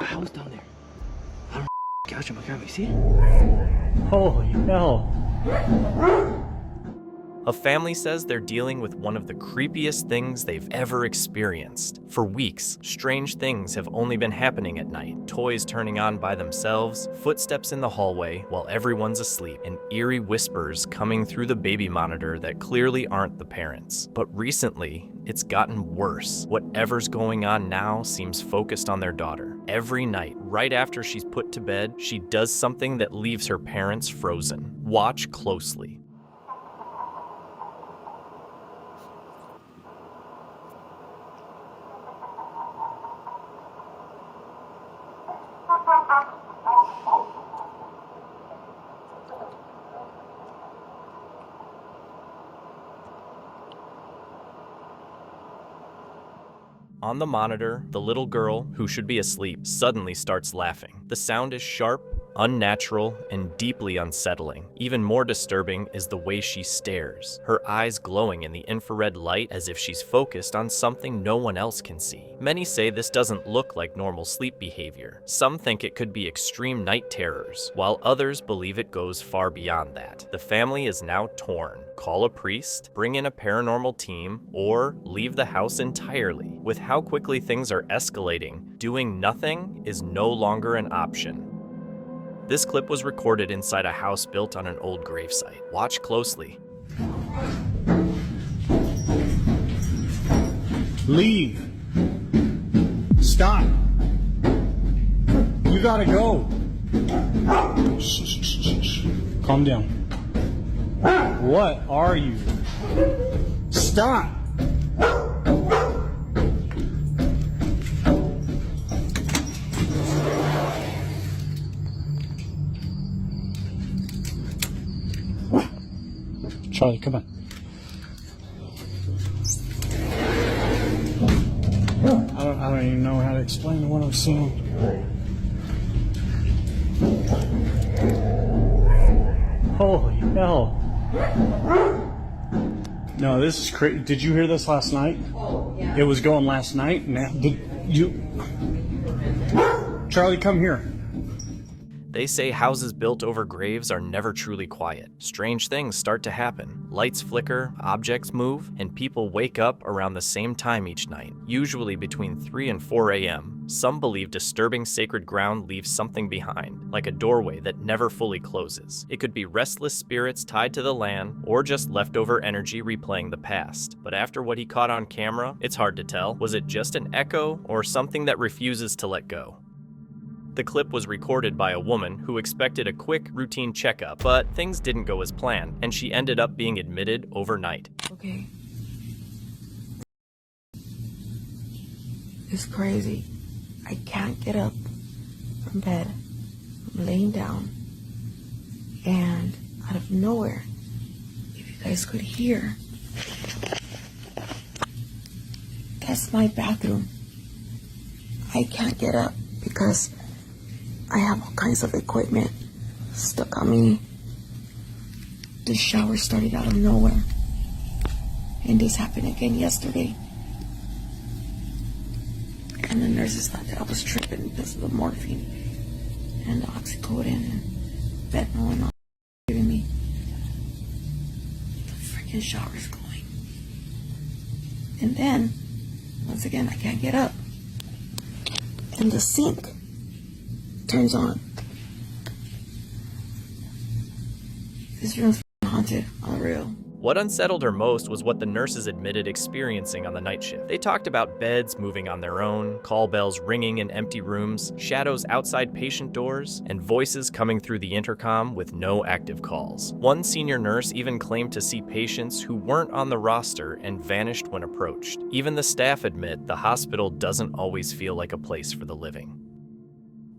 house down there. I don't catch him. I can't see it. Holy hell. A family says they're dealing with one of the creepiest things they've ever experienced. For weeks, strange things have only been happening at night. Toys turning on by themselves, footsteps in the hallway while everyone's asleep, and eerie whispers coming through the baby monitor that clearly aren't the parents. But recently, it's gotten worse. Whatever's going on now seems focused on their daughter. Every night, right after she's put to bed, she does something that leaves her parents frozen. Watch closely. On the monitor, the little girl, who should be asleep, suddenly starts laughing. The sound is sharp, unnatural, and deeply unsettling. Even more disturbing is the way she stares, her eyes glowing in the infrared light as if she's focused on something no one else can see. Many say this doesn't look like normal sleep behavior. Some think it could be extreme night terrors, while others believe it goes far beyond that. The family is now torn. Call a priest, bring in a paranormal team, or leave the house entirely. With how quickly things are escalating, doing nothing is no longer an option. This clip was recorded inside a house built on an old gravesite. Watch closely. Leave. Stop. You gotta go. Shh, shh, shh, shh. Calm down. What are you? Stop. Charlie, come on. I don't even know how to explain what I'm seeing. Holy hell. No, this is crazy. Did you hear this last night? Oh, yeah. It was going last night. Now, did you? Charlie, come here. They say houses built over graves are never truly quiet. Strange things start to happen. Lights flicker, objects move, and people wake up around the same time each night, usually between 3 and 4 a.m. Some believe disturbing sacred ground leaves something behind, like a doorway that never fully closes. It could be restless spirits tied to the land, or just leftover energy replaying the past. But after what he caught on camera, it's hard to tell. Was it just an echo, or something that refuses to let go? The clip was recorded by a woman who expected a quick, routine checkup, but things didn't go as planned, and she ended up being admitted overnight. Okay. It's crazy. I can't get up from bed. I'm laying down. And out of nowhere, if you guys could hear, that's my bathroom. I can't get up because I have all kinds of equipment stuck on me. The shower started out of nowhere. And this happened again yesterday. And the nurses thought that I was tripping because of the morphine and the oxycodone and fentanyl and all giving me. The freaking shower's going. And then, once again, I can't get up. And the sink turns on. This room's haunted, unreal. What unsettled her most was what the nurses admitted experiencing on the night shift. They talked about beds moving on their own, call bells ringing in empty rooms, shadows outside patient doors, and voices coming through the intercom with no active calls. One senior nurse even claimed to see patients who weren't on the roster and vanished when approached. Even the staff admit the hospital doesn't always feel like a place for the living.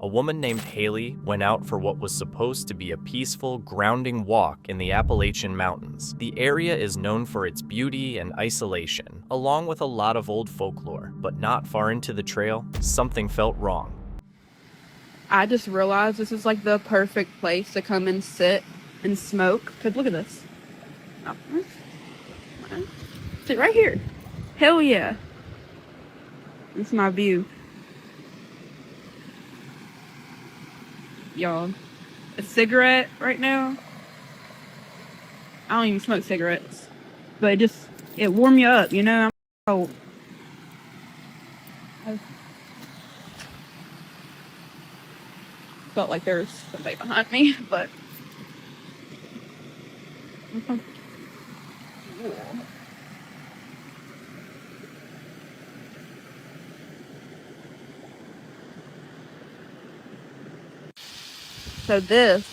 A woman named Haley went out for what was supposed to be a peaceful, grounding walk in the Appalachian Mountains. The area is known for its beauty and isolation, along with a lot of old folklore. But not far into the trail, something felt wrong. I just realized this is like the perfect place to come and sit and smoke. Cause look at this. Sit right here. Hell yeah. This is my view. y'all, a cigarette right now. I don't even smoke cigarettes, but it warm you up, you know. I'm cold. I felt like there was somebody behind me, but okay. So this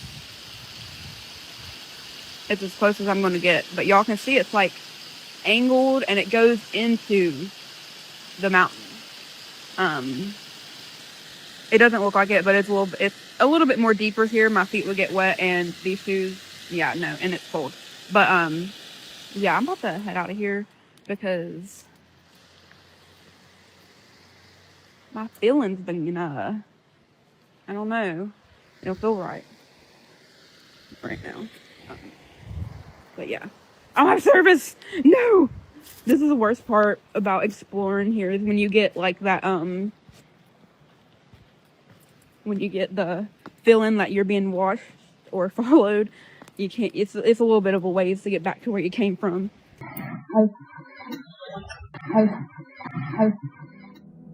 is as close as I'm going to get, but y'all can see it's like angled and it goes into the mountain. It doesn't look like it, but it's a little bit more deeper here. My feet would get wet, and these shoes, yeah, no, and it's cold. But yeah, I'm about to head out of here because my feelings been I don't know, it don't feel right now. Um, but yeah, I don't have service. No, this is the worst part about exploring here is when you get like that when you get the feeling that you're being watched or followed. You can't. It's a little bit of a ways to get back to where you came from.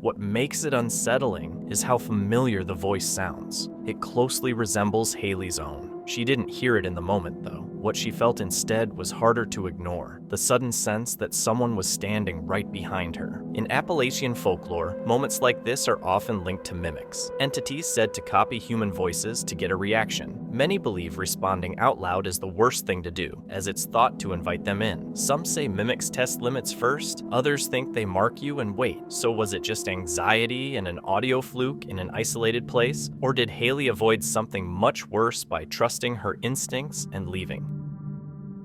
What makes it unsettling is how familiar the voice sounds. It closely resembles Haley's own. She didn't hear it in the moment, though. What she felt instead was harder to ignore, the sudden sense that someone was standing right behind her. In Appalachian folklore, moments like this are often linked to mimics, entities said to copy human voices to get a reaction. Many believe responding out loud is the worst thing to do, as it's thought to invite them in. Some say mimics test limits first, others think they mark you and wait. So was it just anxiety and an audio fluke in an isolated place? Or did Haley avoid something much worse by trusting her instincts and leaving?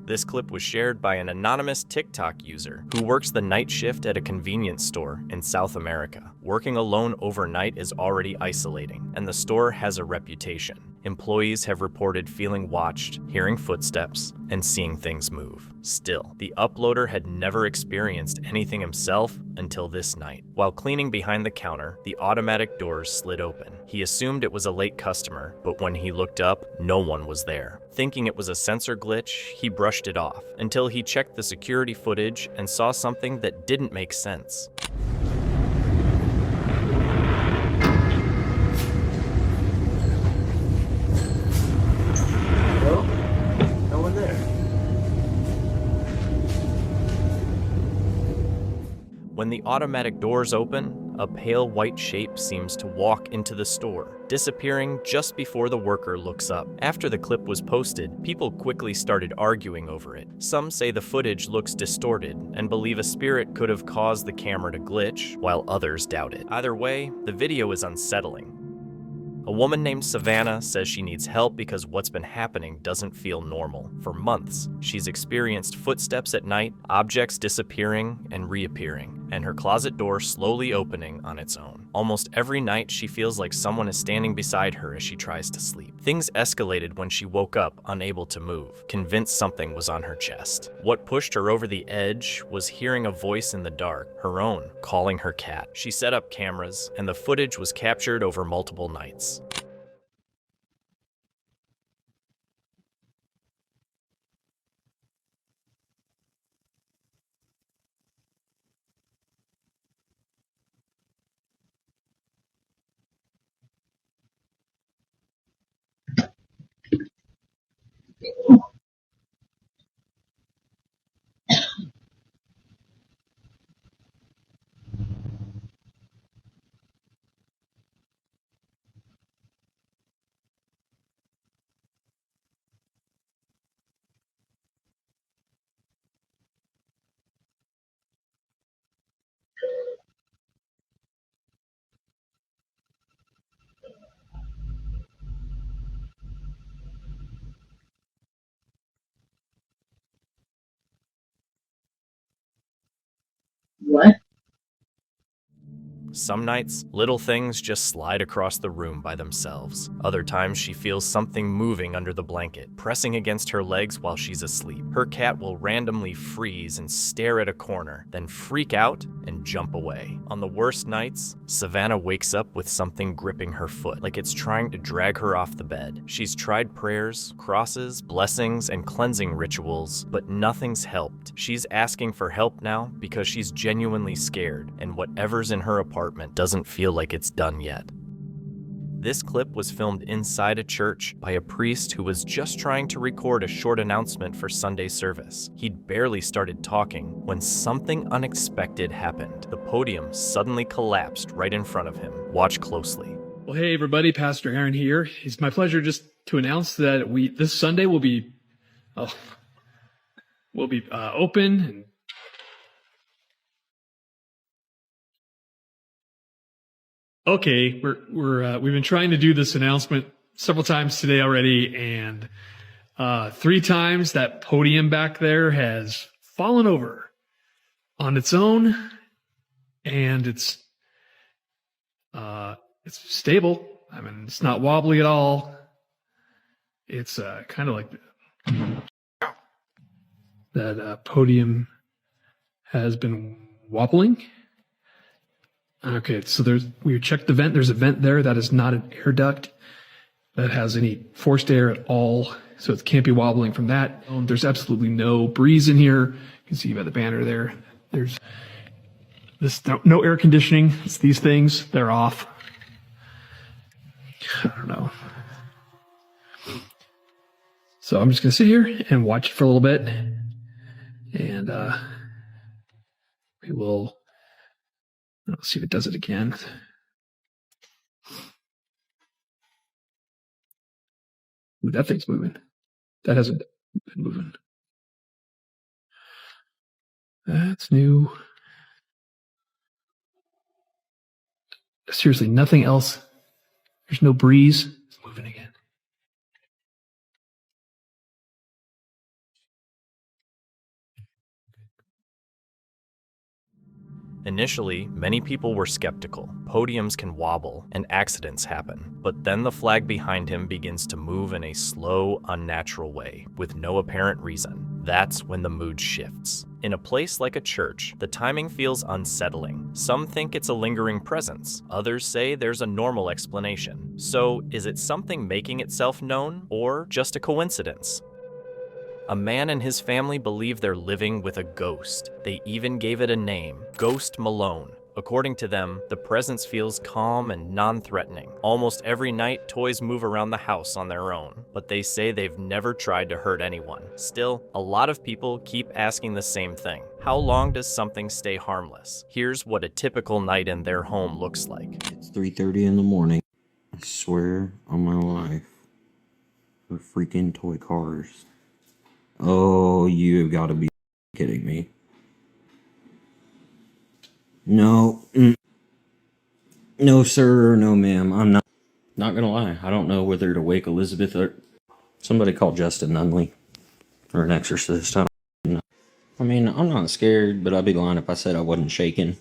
This clip was shared by an anonymous TikTok user who works the night shift at a convenience store in South America. Working alone overnight is already isolating, and the store has a reputation. Employees have reported feeling watched, hearing footsteps, and seeing things move. Still, the uploader had never experienced anything himself until this night. While cleaning behind the counter, the automatic doors slid open. He assumed it was a late customer, but when he looked up, no one was there. Thinking it was a sensor glitch, he brushed it off until he checked the security footage and saw something that didn't make sense. No one there. When the automatic doors open, a pale white shape seems to walk into the store, disappearing just before the worker looks up. After the clip was posted, people quickly started arguing over it. Some say the footage looks distorted and believe a spirit could have caused the camera to glitch, while others doubt it. Either way, the video is unsettling. A woman named Savannah says she needs help because what's been happening doesn't feel normal. For months, she's experienced footsteps at night, objects disappearing and reappearing, and her closet door slowly opening on its own. Almost every night, she feels like someone is standing beside her as she tries to sleep. Things escalated when she woke up, unable to move, convinced something was on her chest. What pushed her over the edge was hearing a voice in the dark, her own, calling her cat. She set up cameras, and the footage was captured over multiple nights. Some nights, little things just slide across the room by themselves. Other times, she feels something moving under the blanket, pressing against her legs while she's asleep. Her cat will randomly freeze and stare at a corner, then freak out and jump away. On the worst nights, Savannah wakes up with something gripping her foot, like it's trying to drag her off the bed. She's tried prayers, crosses, blessings, and cleansing rituals, but nothing's helped. She's asking for help now because she's genuinely scared, and whatever's in her apartment doesn't feel like it's done yet. This clip was filmed inside a church by a priest who was just trying to record a short announcement for Sunday service. He'd barely started talking when something unexpected happened. The podium suddenly collapsed right in front of him. Watch closely. Well, hey everybody, Pastor Aaron here. It's my pleasure just to announce that this Sunday will be open. And okay, we've been trying to do this announcement several times today already, and 3 times that podium back there has fallen over on its own, and it's stable. I mean, it's not wobbly at all. It's kind of like that podium has been wobbling. Okay, so we checked the vent. There's a vent there. That is not an air duct that has any forced air at all, so it can't be wobbling from that. There's absolutely no breeze in here. You can see by the banner there. There's no air conditioning. It's these things. They're off. I don't know. So I'm just going to sit here and watch it for a little bit. And we will... Let's see if it does it again. Ooh, that thing's moving. That hasn't been moving. That's new. Seriously, nothing else. There's no breeze. It's moving again. Initially, many people were skeptical. Podiums can wobble, and accidents happen. But then the flag behind him begins to move in a slow, unnatural way, with no apparent reason. That's when the mood shifts. In a place like a church, the timing feels unsettling. Some think it's a lingering presence. Others say there's a normal explanation. So, is it something making itself known, or just a coincidence? A man and his family believe they're living with a ghost. They even gave it a name, Ghost Malone. According to them, the presence feels calm and non-threatening. Almost every night, toys move around the house on their own, but they say they've never tried to hurt anyone. Still, a lot of people keep asking the same thing. How long does something stay harmless? Here's what a typical night in their home looks like. It's 3:30 in the morning. I swear on my life. The freaking toy cars. Oh, you have got to be kidding me. No. No, sir. No, ma'am. I'm not gonna lie. I don't know whether to wake Elizabeth or... Somebody call Justin Nunley. Or an exorcist. I don't know. I mean, I'm not scared, but I'd be lying if I said I wasn't shaking.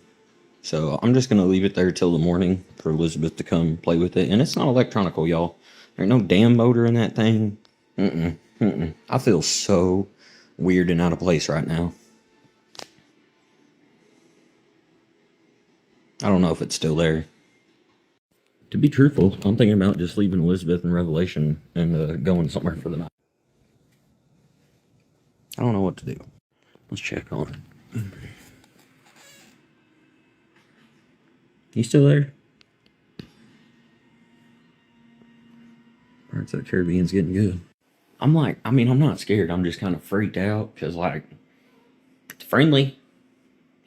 So I'm just gonna leave it there till the morning for Elizabeth to come play with it. And it's not electronical, y'all. There's no damn motor in that thing. I feel so weird and out of place right now. I don't know if it's still there. To be truthful, I'm thinking about just leaving Elizabeth in Revelation and going somewhere for the night. I don't know what to do. Let's check on it. You still there? Pirates of the Caribbean's getting good. I'm not scared. I'm just kind of freaked out because, it's friendly.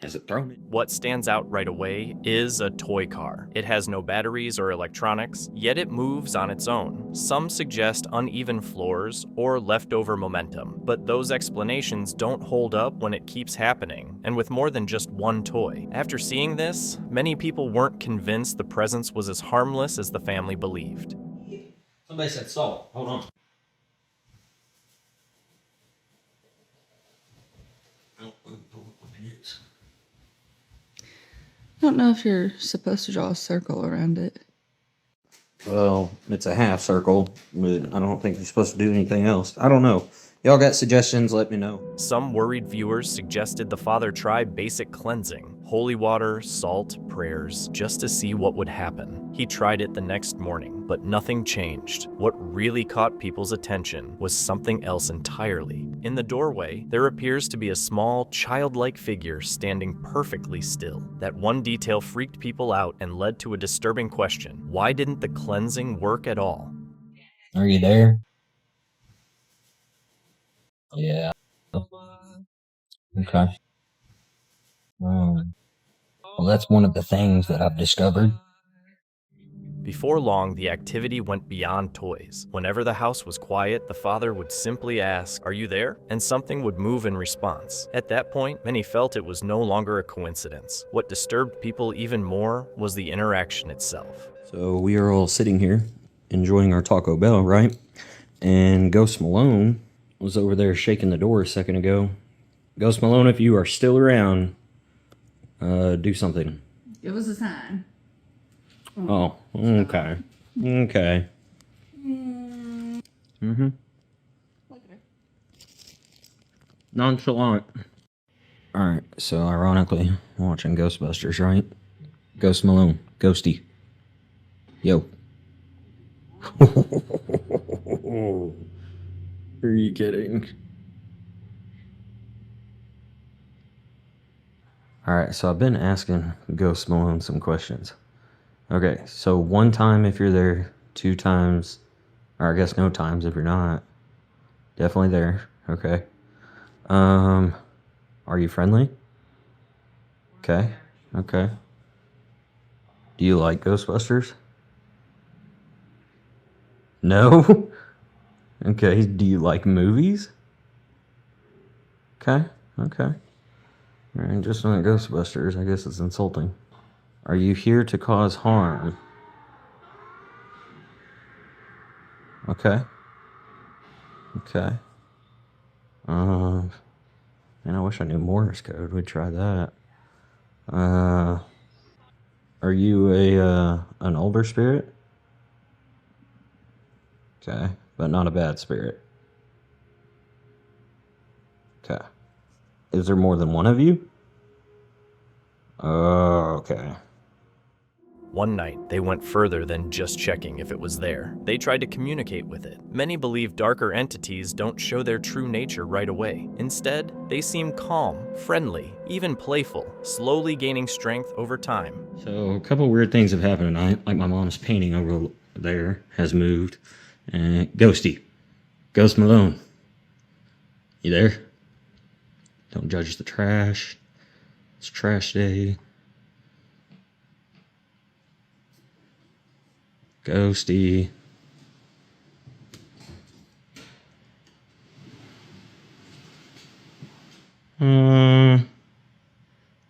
Has it thrown it? What stands out right away is a toy car. It has no batteries or electronics, yet it moves on its own. Some suggest uneven floors or leftover momentum, but those explanations don't hold up when it keeps happening, and with more than just one toy. After seeing this, many people weren't convinced the presence was as harmless as the family believed. Somebody said salt. Hold on. don't know if you're supposed to draw a circle around it. Well, it's a half circle, but I don't think you're supposed to do anything else. I don't know. Y'all got suggestions, let me know. Some worried viewers suggested the father try basic cleansing, holy water, salt, prayers, just to see what would happen. He tried it the next morning, but nothing changed. What really caught people's attention was something else entirely. In the doorway, there appears to be a small, childlike figure standing perfectly still. That one detail freaked people out and led to a disturbing question. Why didn't the cleansing work at all? Are you there? Yeah. Okay. Well, that's one of the things that I've discovered. Before long, the activity went beyond toys. Whenever the house was quiet, the father would simply ask, "Are you there?" And something would move in response. At that point, many felt it was no longer a coincidence. What disturbed people even more was the interaction itself. So we are all sitting here, enjoying our Taco Bell, right? And Ghost Malone was over there shaking the door a second ago. Ghost Malone, if you are still around, do something. Give us a sign. Oh, okay. Okay. Mm-hmm. Nonchalant. Alright, so ironically, I'm watching Ghostbusters, right? Ghost Malone. Ghosty. Yo. Are you kidding? Alright, so I've been asking Ghost Malone some questions. Okay, so 1 time if you're there, 2 times, or I guess no times if you're not. Definitely there, okay. Are you friendly? Okay, okay. Do you like Ghostbusters? No? Okay, do you like movies? Okay, okay. Alright, just not Ghostbusters, I guess it's insulting. Are you here to cause harm? Okay. Okay. Man, I wish I knew Morse code. We'd try that. Are you an older spirit? Okay, but not a bad spirit. Okay. Is there more than one of you? Oh, okay. One night, they went further than just checking if it was there. They tried to communicate with it. Many believe darker entities don't show their true nature right away. Instead, they seem calm, friendly, even playful, slowly gaining strength over time. So, a couple weird things have happened tonight. Like my mom's painting over there has moved. Ghosty. Ghost Malone. You there? Don't judge the trash. It's trash day. Ghosty.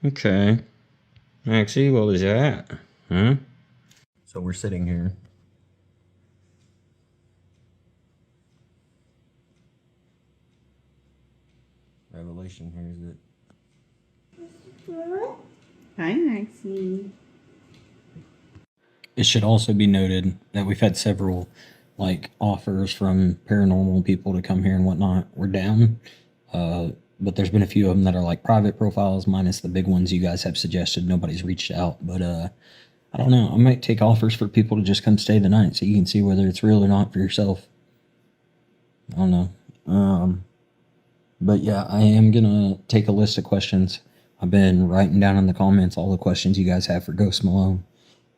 Okay. Maxie, what was that? Huh? So we're sitting here. Revelation here is it? Hi, Maxie. It should also be noted that we've had several offers from paranormal people to come here and whatnot. We're down, but there's been a few of them that are private profiles, minus the big ones you guys have suggested. Nobody's reached out, but I don't know. I might take offers for people to just come stay the night so you can see whether it's real or not for yourself. I don't know. But yeah, I am gonna take a list of questions. I've been writing down in the comments all the questions you guys have for Ghost Malone.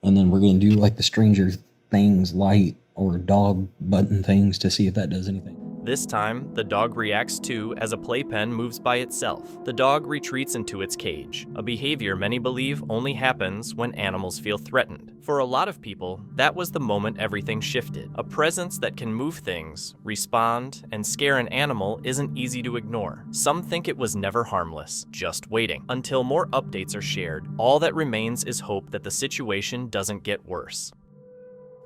And then we're going to do the Stranger Things light or dog button things to see if that does anything. This time, the dog reacts too as a playpen moves by itself. The dog retreats into its cage, a behavior many believe only happens when animals feel threatened. For a lot of people, that was the moment everything shifted. A presence that can move things, respond, and scare an animal isn't easy to ignore. Some think it was never harmless, just waiting. Until more updates are shared, all that remains is hope that the situation doesn't get worse.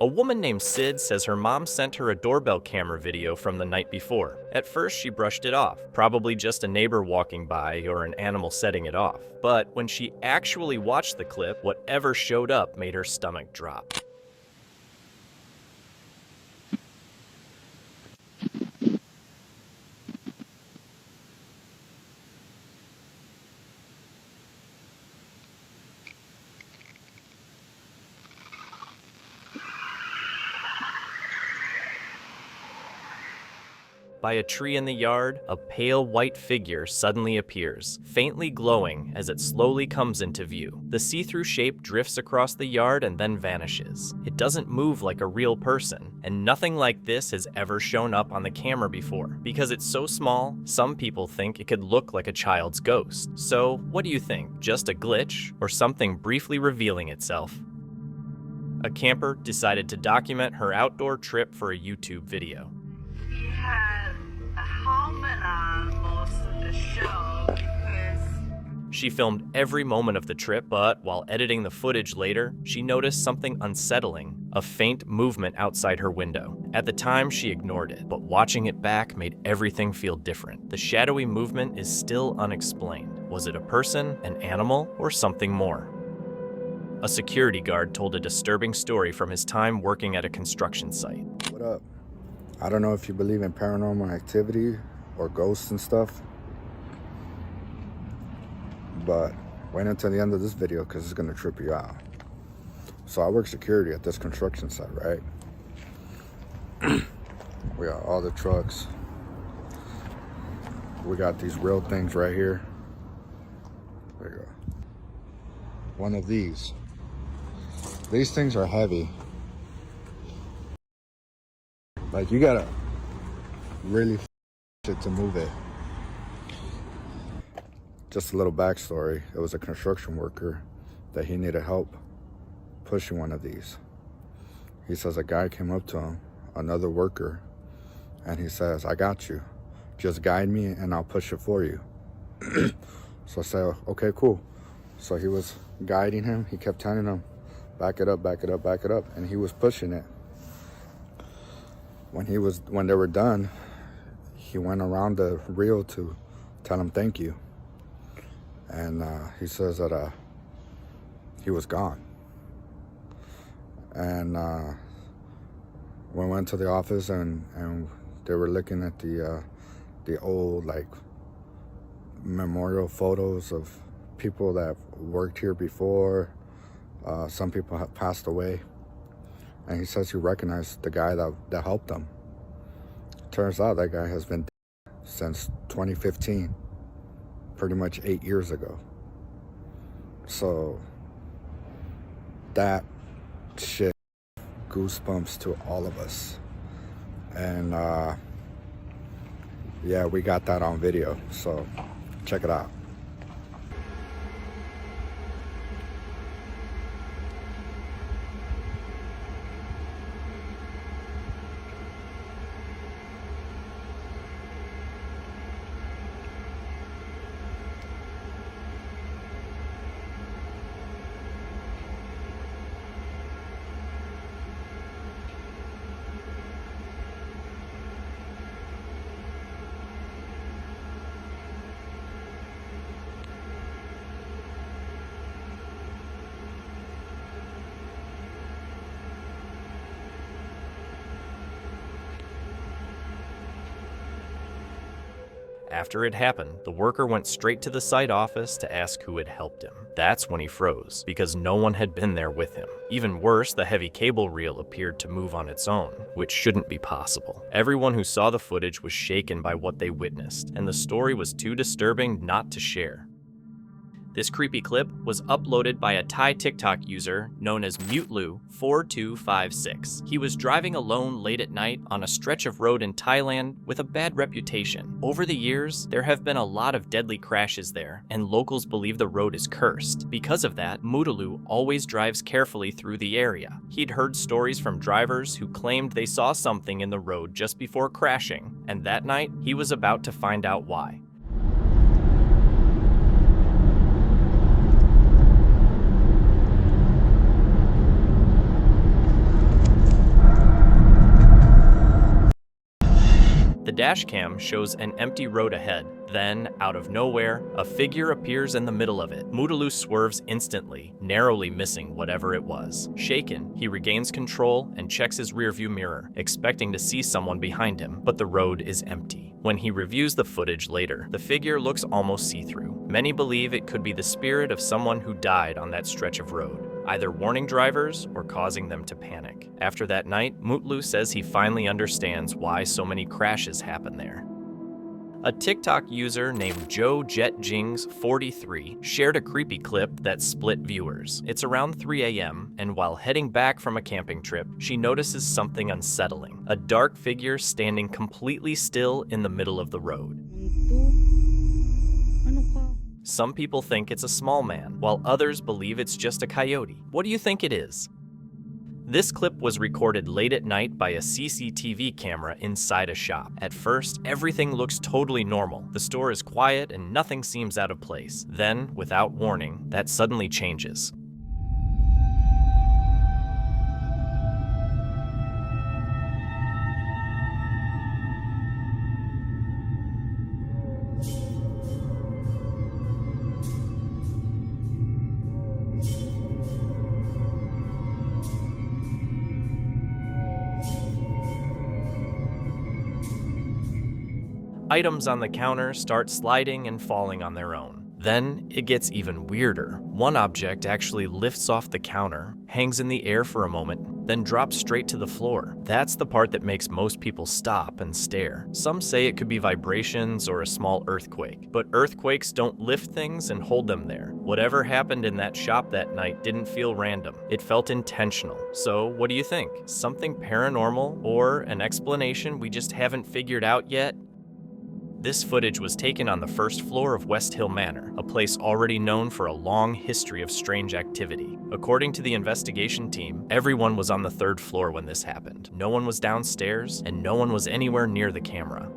A woman named Sid says her mom sent her a doorbell camera video from the night before. At first, she brushed it off, probably just a neighbor walking by or an animal setting it off. But when she actually watched the clip, whatever showed up made her stomach drop. By a tree in the yard, a pale white figure suddenly appears, faintly glowing as it slowly comes into view. The see-through shape drifts across the yard and then vanishes. It doesn't move like a real person, and nothing like this has ever shown up on the camera before. Because it's so small, some people think it could look like a child's ghost. So, what do you think? Just a glitch, or something briefly revealing itself? A camper decided to document her outdoor trip for a YouTube video. He had a helmet on most of the show because She filmed every moment of the trip, but while editing the footage later, she noticed something unsettling, a faint movement outside her window. At the time, she ignored it, but watching it back made everything feel different. The shadowy movement is still unexplained. Was it a person, an animal, or something more? A security guard told a disturbing story from his time working at a construction site. What up? I don't know if you believe in paranormal activity or ghosts and stuff, but wait until the end of this video because it's gonna trip you out. So I work security at this construction site, right? We got all the trucks. We got these real things right here. There you go. One of these. These things are heavy. Like, you gotta really it to move it. Just a little backstory. It was a construction worker that he needed help pushing one of these. He says a guy came up to him, another worker, and he says, "I got you. Just guide me and I'll push it for you." So I said, "Okay, cool." So he was guiding him. He kept telling him, "Back it up, back it up, back it up." And he was pushing it. When they were done, he went around the reel to tell him thank you. And he says that he was gone. And we went to the office and they were looking at the old, like, memorial photos of people that worked here before. Some people have passed away. And he says he recognized the guy that helped him. Turns out that guy has been dead since 2015, pretty much 8 years ago. So that shit, goosebumps to all of us. And yeah, we got that on video, so check it out. After it happened, the worker went straight to the site office to ask who had helped him. That's when he froze, because no one had been there with him. Even worse, the heavy cable reel appeared to move on its own, which shouldn't be possible. Everyone who saw the footage was shaken by what they witnessed, and the story was too disturbing not to share. This creepy clip was uploaded by a Thai TikTok user known as Mutelu4256. He was driving alone late at night on a stretch of road in Thailand with a bad reputation. Over the years, there have been a lot of deadly crashes there, and locals believe the road is cursed. Because of that, Mutelu always drives carefully through the area. He'd heard stories from drivers who claimed they saw something in the road just before crashing, and that night, he was about to find out why. The dashcam shows an empty road ahead. Then, out of nowhere, a figure appears in the middle of it. Mutulu swerves instantly, narrowly missing whatever it was. Shaken, he regains control and checks his rearview mirror, expecting to see someone behind him, but the road is empty. When he reviews the footage later, the figure looks almost see-through. Many believe it could be the spirit of someone who died on that stretch of road, either warning drivers or causing them to panic. After that night, Mutlu says he finally understands why so many crashes happen there. A TikTok user named Joe Jet Jings 43 shared a creepy clip that split viewers. It's around 3 a.m., and while heading back from a camping trip, she notices something unsettling. A dark figure standing completely still in the middle of the road. Some people think it's a small man, while others believe it's just a coyote. What do you think it is? This clip was recorded late at night by a CCTV camera inside a shop. At first, everything looks totally normal. The store is quiet and nothing seems out of place. Then, without warning, that suddenly changes. Items on the counter start sliding and falling on their own. Then it gets even weirder. One object actually lifts off the counter, hangs in the air for a moment, then drops straight to the floor. That's the part that makes most people stop and stare. Some say it could be vibrations or a small earthquake, but earthquakes don't lift things and hold them there. Whatever happened in that shop that night didn't feel random. It felt intentional. So what do you think? Something paranormal or an explanation we just haven't figured out yet? This footage was taken on the first floor of West Hill Manor, a place already known for a long history of strange activity. According to the investigation team, everyone was on the third floor when this happened. No one was downstairs, and no one was anywhere near the camera.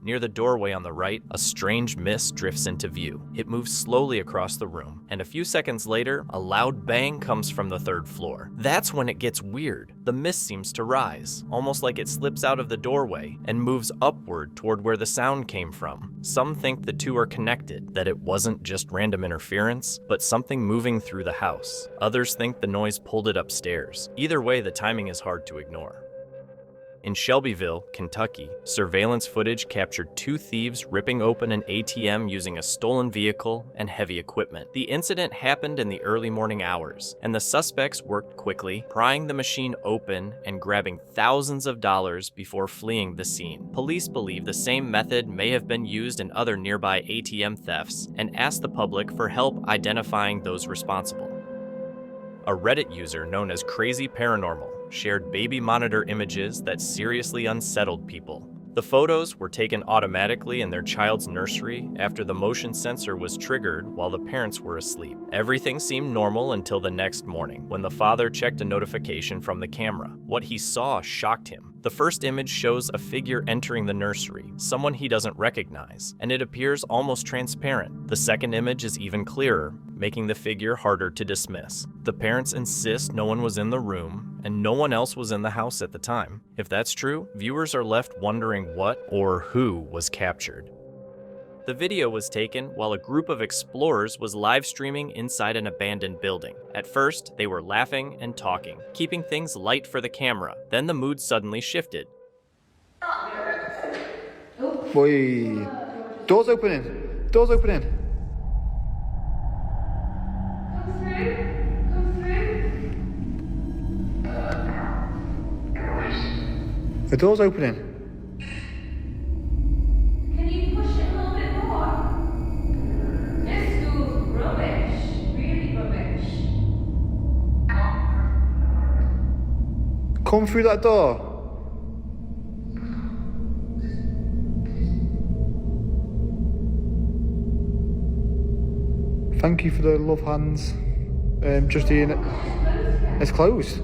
Near the doorway on the right, a strange mist drifts into view. It moves slowly across the room, and a few seconds later, a loud bang comes from the third floor. That's when it gets weird. The mist seems to rise, almost like it slips out of the doorway and moves upward toward where the sound came from. Some think the two are connected, that it wasn't just random interference, but something moving through the house. Others think the noise pulled it upstairs. Either way, the timing is hard to ignore. In Shelbyville, Kentucky, surveillance footage captured two thieves ripping open an ATM using a stolen vehicle and heavy equipment. The incident happened in the early morning hours, and the suspects worked quickly, prying the machine open and grabbing thousands of dollars before fleeing the scene. Police believe the same method may have been used in other nearby ATM thefts and asked the public for help identifying those responsible. A Reddit user known as Crazy Paranormal shared baby monitor images that seriously unsettled people. The photos were taken automatically in their child's nursery after the motion sensor was triggered while the parents were asleep. Everything seemed normal until the next morning, when the father checked a notification from the camera. What he saw shocked him. The first image shows a figure entering the nursery, someone he doesn't recognize, and it appears almost transparent. The second image is even clearer, making the figure harder to dismiss. The parents insist no one was in the room, and no one else was in the house at the time. If that's true, viewers are left wondering what or who was captured. The video was taken while a group of explorers was live streaming inside an abandoned building. At first, they were laughing and talking, keeping things light for the camera. Then the mood suddenly shifted. Boy, doors opening. Doors opening. The door's opening. Can you push it a little bit more? This school's rubbish. Really rubbish. Come through that door. Thank you for the love hands. Justine, it's closed.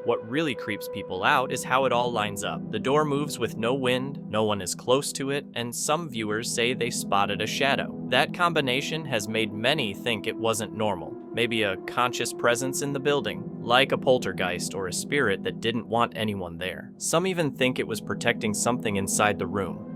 What really creeps people out is how it all lines up. The door moves with no wind, no one is close to it, and some viewers say they spotted a shadow. That combination has made many think it wasn't normal. Maybe a conscious presence in the building, like a poltergeist or a spirit that didn't want anyone there. Some even think it was protecting something inside the room.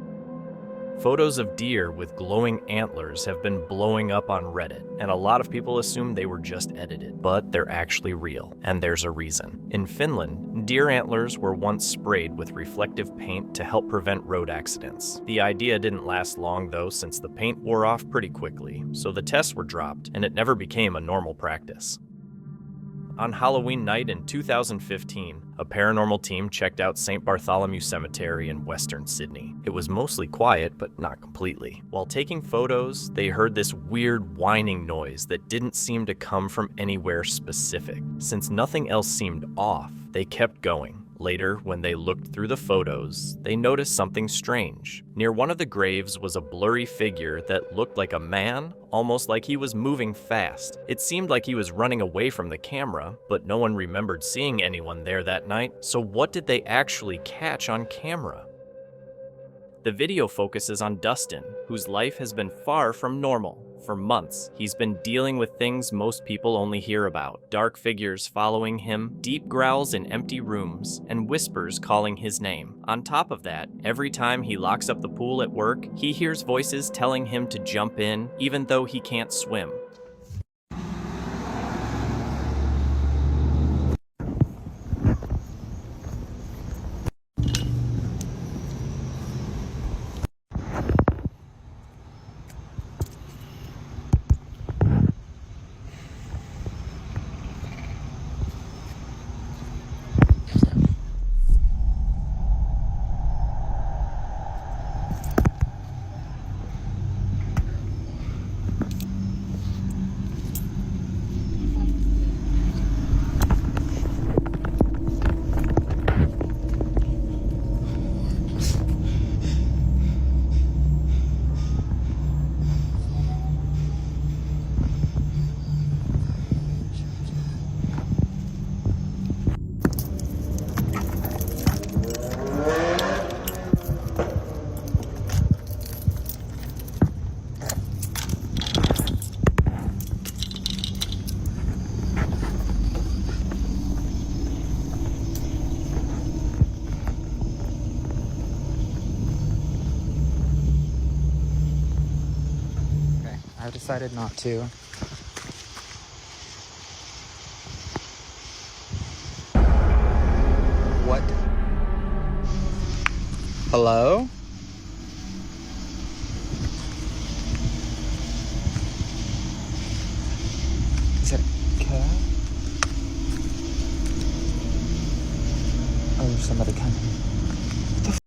Photos of deer with glowing antlers have been blowing up on Reddit, and a lot of people assume they were just edited, but they're actually real, and there's a reason. In Finland, deer antlers were once sprayed with reflective paint to help prevent road accidents. The idea didn't last long though, since the paint wore off pretty quickly, so the tests were dropped, and it never became a normal practice. On Halloween night in 2015, a paranormal team checked out St. Bartholomew Cemetery in Western Sydney. It was mostly quiet, but not completely. While taking photos, they heard this weird whining noise that didn't seem to come from anywhere specific. Since nothing else seemed off, they kept going. Later, when they looked through the photos, they noticed something strange. Near one of the graves was a blurry figure that looked like a man, almost like he was moving fast. It seemed like he was running away from the camera, but no one remembered seeing anyone there that night. So what did they actually catch on camera? The video focuses on Dustin, whose life has been far from normal. For months, he's been dealing with things most people only hear about. Dark figures following him, deep growls in empty rooms, and whispers calling his name. On top of that, every time he locks up the pool at work, he hears voices telling him to jump in, even though he can't swim. I decided not to. What? Hello? Is that a cat? Oh, there's somebody coming. What the f***?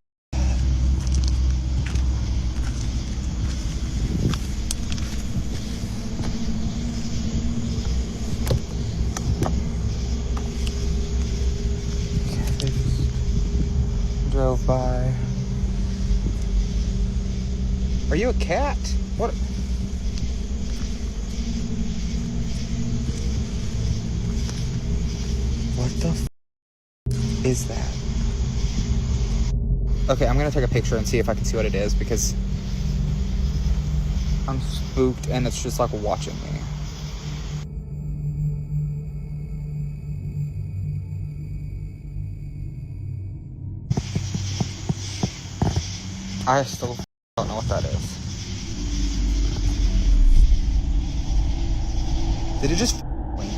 Drove by. Are you a cat? What? What the f is that? Okay, I'm gonna take a picture and see if I can see what it is because I'm spooked and it's just like watching me. I still don't know what that is. Did it just blink?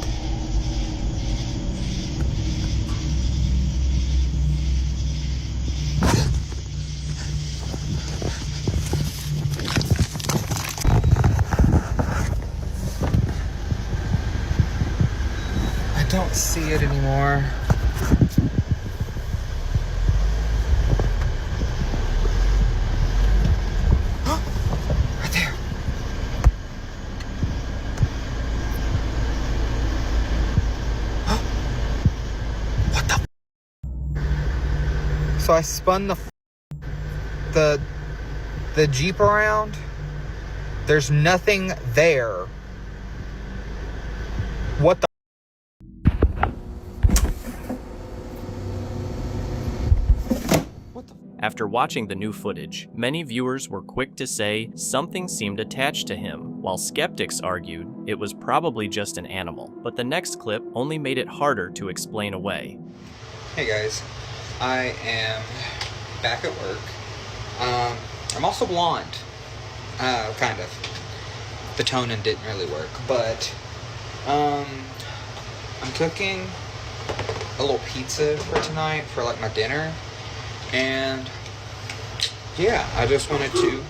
I don't see it anymore. So I spun the Jeep around. There's nothing there. What the? After watching the new footage, many viewers were quick to say something seemed attached to him, while skeptics argued it was probably just an animal. But the next clip only made it harder to explain away. Hey guys, I am back at work. I'm also blonde, kind of. The toning didn't really work, but I'm cooking a little pizza for tonight for like my dinner. And yeah, I just wanted to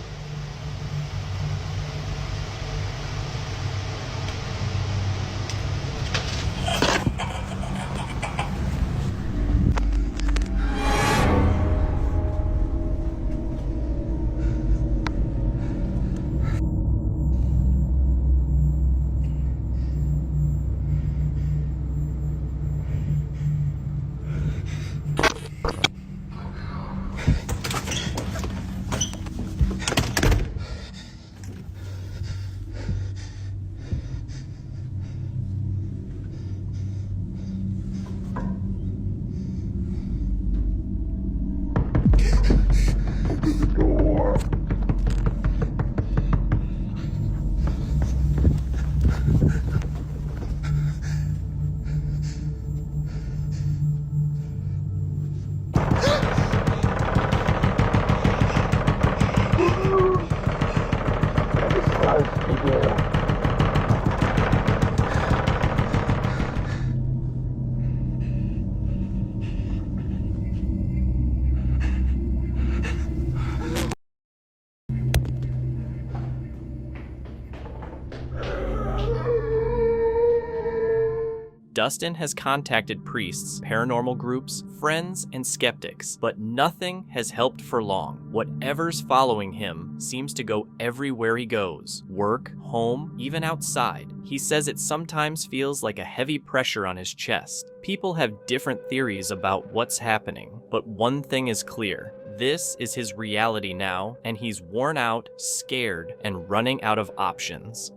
Dustin has contacted priests, paranormal groups, friends, and skeptics, but nothing has helped for long. Whatever's following him seems to go everywhere he goes. Work, home, even outside. He says it sometimes feels like a heavy pressure on his chest. People have different theories about what's happening, but one thing is clear. This is his reality now, and he's worn out, scared, and running out of options.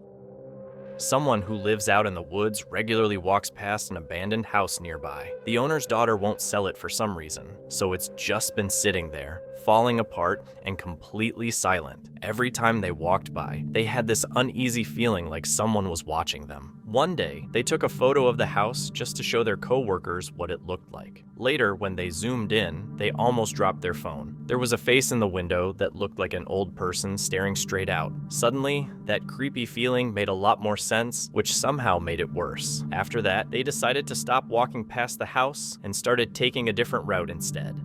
Someone who lives out in the woods regularly walks past an abandoned house nearby. The owner's daughter won't sell it for some reason, so it's just been sitting there, falling apart and completely silent. Every time they walked by, they had this uneasy feeling like someone was watching them. One day, they took a photo of the house just to show their co-workers what it looked like. Later, when they zoomed in, they almost dropped their phone. There was a face in the window that looked like an old person staring straight out. Suddenly, that creepy feeling made a lot more sense, which somehow made it worse. After that, they decided to stop walking past the house and started taking a different route instead.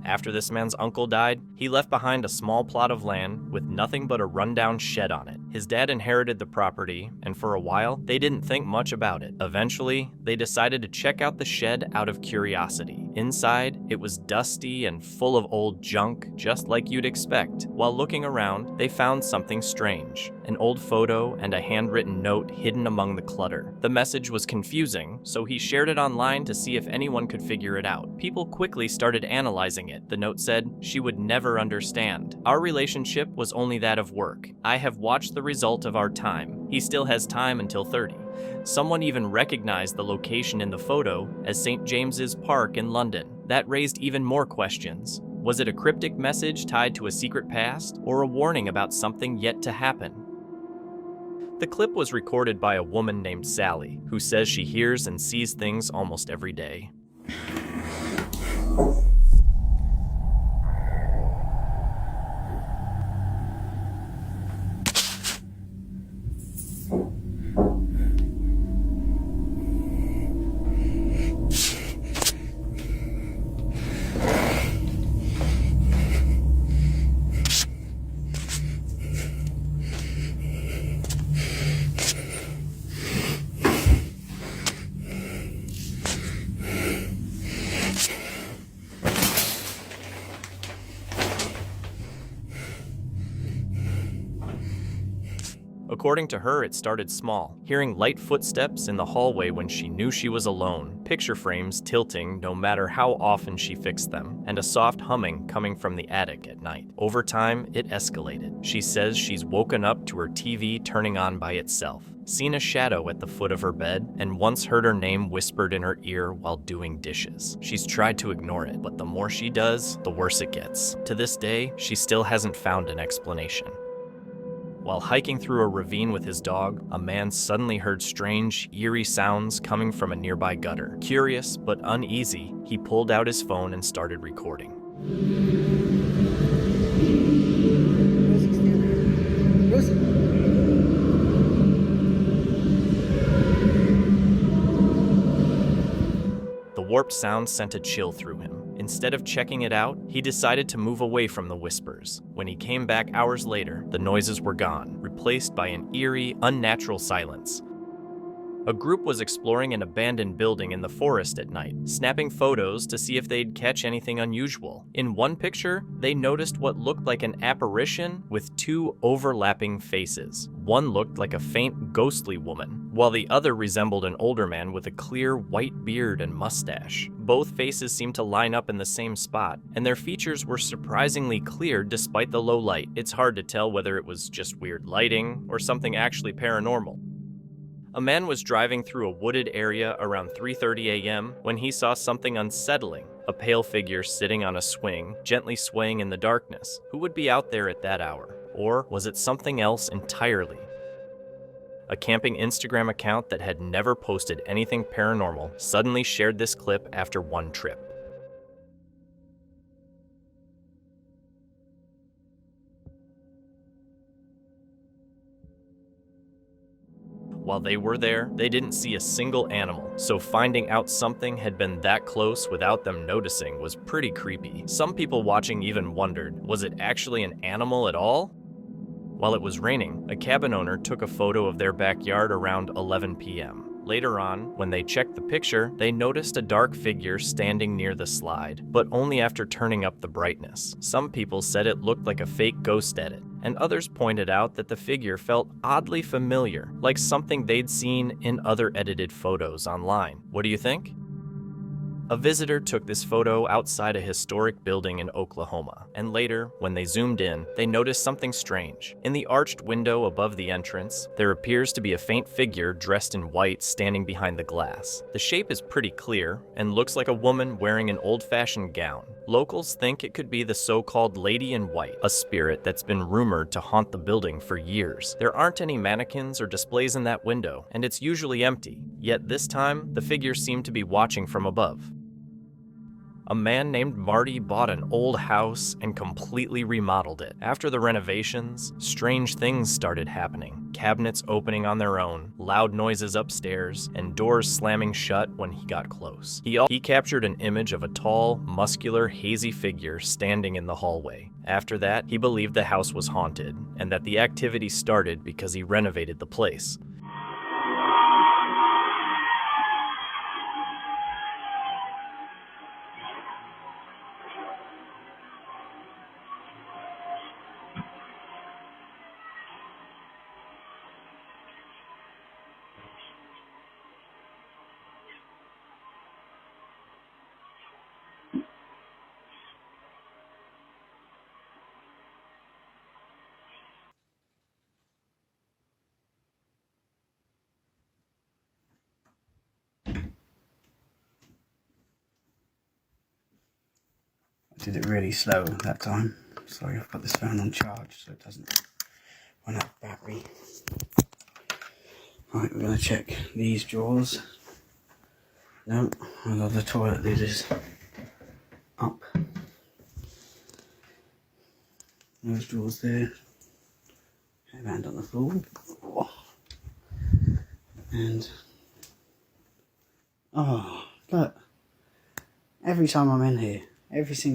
After this man's uncle died, he left behind a small plot of land with nothing but a rundown shed on it. His dad inherited the property, and for a while, they didn't think much about it. Eventually, they decided to check out the shed out of curiosity. Inside, it was dusty and full of old junk, just like you'd expect. While looking around, they found something strange. An old photo and a handwritten note hidden among the clutter. The message was confusing, so he shared it online to see if anyone could figure it out. People quickly started analyzing it. The note said, "She would never understand. Our relationship was only that of work. I have watched the result of our time. He still has time until 30. Someone even recognized the location in the photo as St. James's Park in London. That raised even more questions. Was it a cryptic message tied to a secret past, or a warning about something yet to happen? The clip was recorded by a woman named Sally, who says she hears and sees things almost every day. According to her, it started small, hearing light footsteps in the hallway when she knew she was alone, picture frames tilting no matter how often she fixed them, and a soft humming coming from the attic at night. Over time, it escalated. She says she's woken up to her TV turning on by itself, seen a shadow at the foot of her bed, and once heard her name whispered in her ear while doing dishes. She's tried to ignore it, but the more she does, the worse it gets. To this day, she still hasn't found an explanation. While hiking through a ravine with his dog, a man suddenly heard strange, eerie sounds coming from a nearby gutter. Curious but uneasy, he pulled out his phone and started recording. The warped sound sent a chill through him. Instead of checking it out, he decided to move away from the whispers. When he came back hours later, the noises were gone, replaced by an eerie, unnatural silence. A group was exploring an abandoned building in the forest at night, snapping photos to see if they'd catch anything unusual. In one picture, they noticed what looked like an apparition with two overlapping faces. One looked like a faint, ghostly woman, while the other resembled an older man with a clear white beard and mustache. Both faces seemed to line up in the same spot, and their features were surprisingly clear despite the low light. It's hard to tell whether it was just weird lighting or something actually paranormal. A man was driving through a wooded area around 3:30 a.m. when he saw something unsettling, a pale figure sitting on a swing, gently swaying in the darkness. Who would be out there at that hour? Or was it something else entirely? A camping Instagram account that had never posted anything paranormal suddenly shared this clip after one trip. While they were there, they didn't see a single animal, so finding out something had been that close without them noticing was pretty creepy. Some people watching even wondered, was it actually an animal at all? While it was raining, a cabin owner took a photo of their backyard around 11 p.m. Later on, when they checked the picture, they noticed a dark figure standing near the slide, but only after turning up the brightness. Some people said it looked like a fake ghost edit, and others pointed out that the figure felt oddly familiar, like something they'd seen in other edited photos online. What do you think? A visitor took this photo outside a historic building in Oklahoma, and later, when they zoomed in, they noticed something strange. In the arched window above the entrance, there appears to be a faint figure dressed in white standing behind the glass. The shape is pretty clear, and looks like a woman wearing an old-fashioned gown. Locals think it could be the so-called Lady in White, a spirit that's been rumored to haunt the building for years. There aren't any mannequins or displays in that window, and it's usually empty. Yet this time, the figure seemed to be watching from above. A man named Marty bought an old house and completely remodeled it. After the renovations, strange things started happening. Cabinets opening on their own, loud noises upstairs, and doors slamming shut when he got close. He captured an image of a tall, muscular, hazy figure standing in the hallway. After that, he believed the house was haunted, and that the activity started because he renovated the place. Did it really slow that time. Sorry, I've got this phone on charge so it doesn't run out of battery. Right, we're going to check these drawers. No, I've got the toilet lid is up. Those drawers there. Hand on the floor. And oh, look. Every time I'm in here, every single time.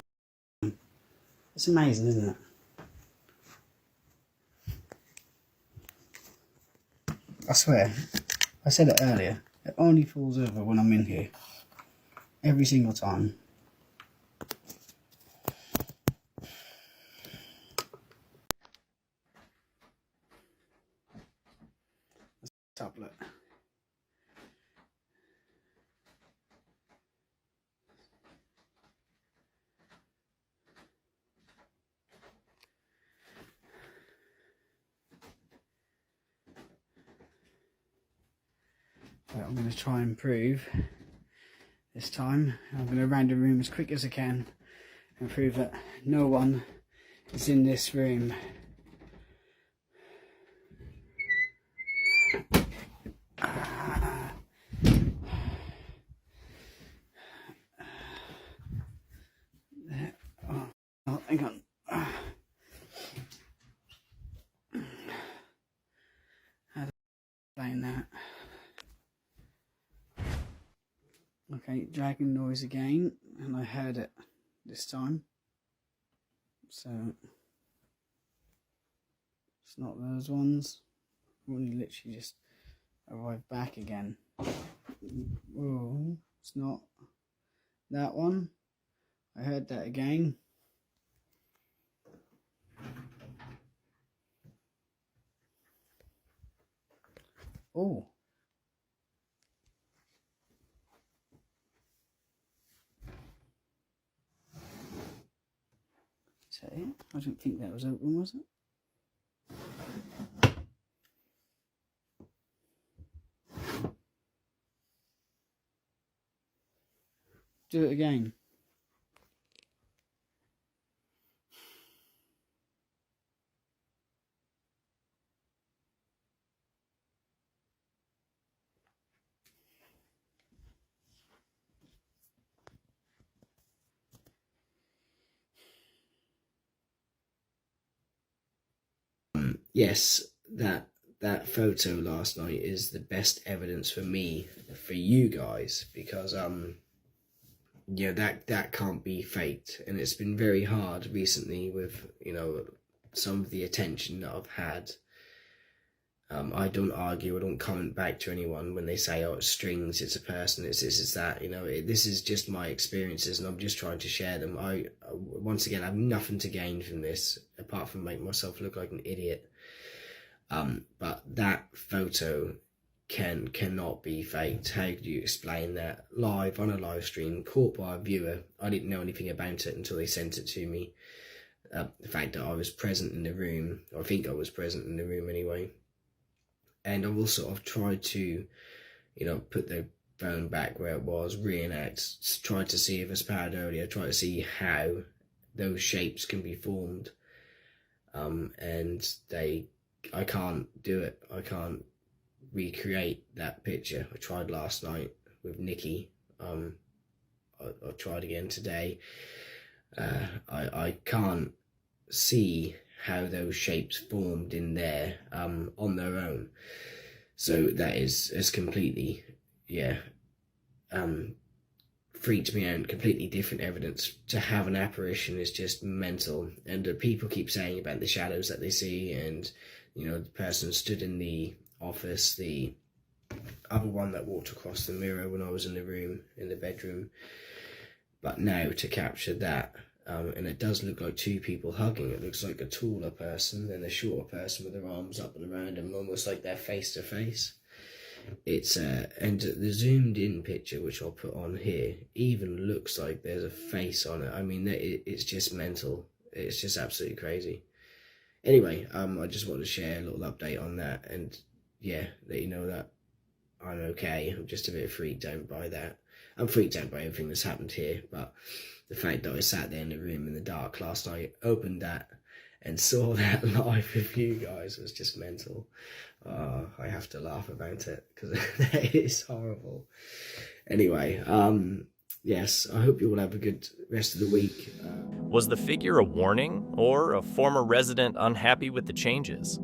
It's amazing, isn't it? I swear, I said it earlier, it only falls over when I'm in here. Every single time. But I'm going to try and prove this time. I'm going to round the room as quick as I can and prove that no one is in this room. Oh, hang on. How do I explain that? Okay, dragging noise again, and I heard it this time. So it's not those ones. We literally just arrived back again. Oh, it's not that one. I heard that again. Oh. Is that it? I don't think that was open, was it? Do it again. Yes, that photo last night is the best evidence for me, for you guys, because yeah, that can't be faked, and it's been very hard recently with, you know, some of the attention that I've had. I don't argue, I don't comment back to anyone when they say, oh, it's strings, it's a person, it's this, it's that, you know. This is just my experiences, and I'm just trying to share them. Once again, I have nothing to gain from this apart from make myself look like an idiot. But that photo cannot be faked. How do you explain that live on a live stream, caught by a viewer? I didn't know anything about it until they sent it to me. The fact that I was present in the room, or I think I was present in the room anyway. And I will sort of try to, you know, put the phone back where it was, reenact, try to see if it's pareidolia, try to see how those shapes can be formed. And I can't do it. I can't recreate that picture. I tried last night with Nikki. I tried again today. I can't see how those shapes formed in there on their own. So that is completely, yeah, freaked me out. Completely different evidence. To have an apparition is just mental. And people keep saying about the shadows that they see, and, you know, the person stood in the office, the other one that walked across the mirror when I was in the room, in the bedroom. But now to capture that, and it does look like two people hugging. It looks like a taller person and a shorter person with their arms up and around them, almost like they're face to face. It's and the zoomed in picture, which I'll put on here, even looks like there's a face on it. I mean, it's just mental. It's just absolutely crazy. Anyway, I just want to share a little update on that, and yeah, let you know that I'm okay. I'm just a bit freaked out by that. I'm freaked out by everything that's happened here, but the fact that I sat there in the room in the dark last night, opened that, and saw that live with you guys was just mental. I have to laugh about it, because that is horrible. Anyway, yes, I hope you all have a good rest of the week. Was the figure a warning, or a former resident unhappy with the changes?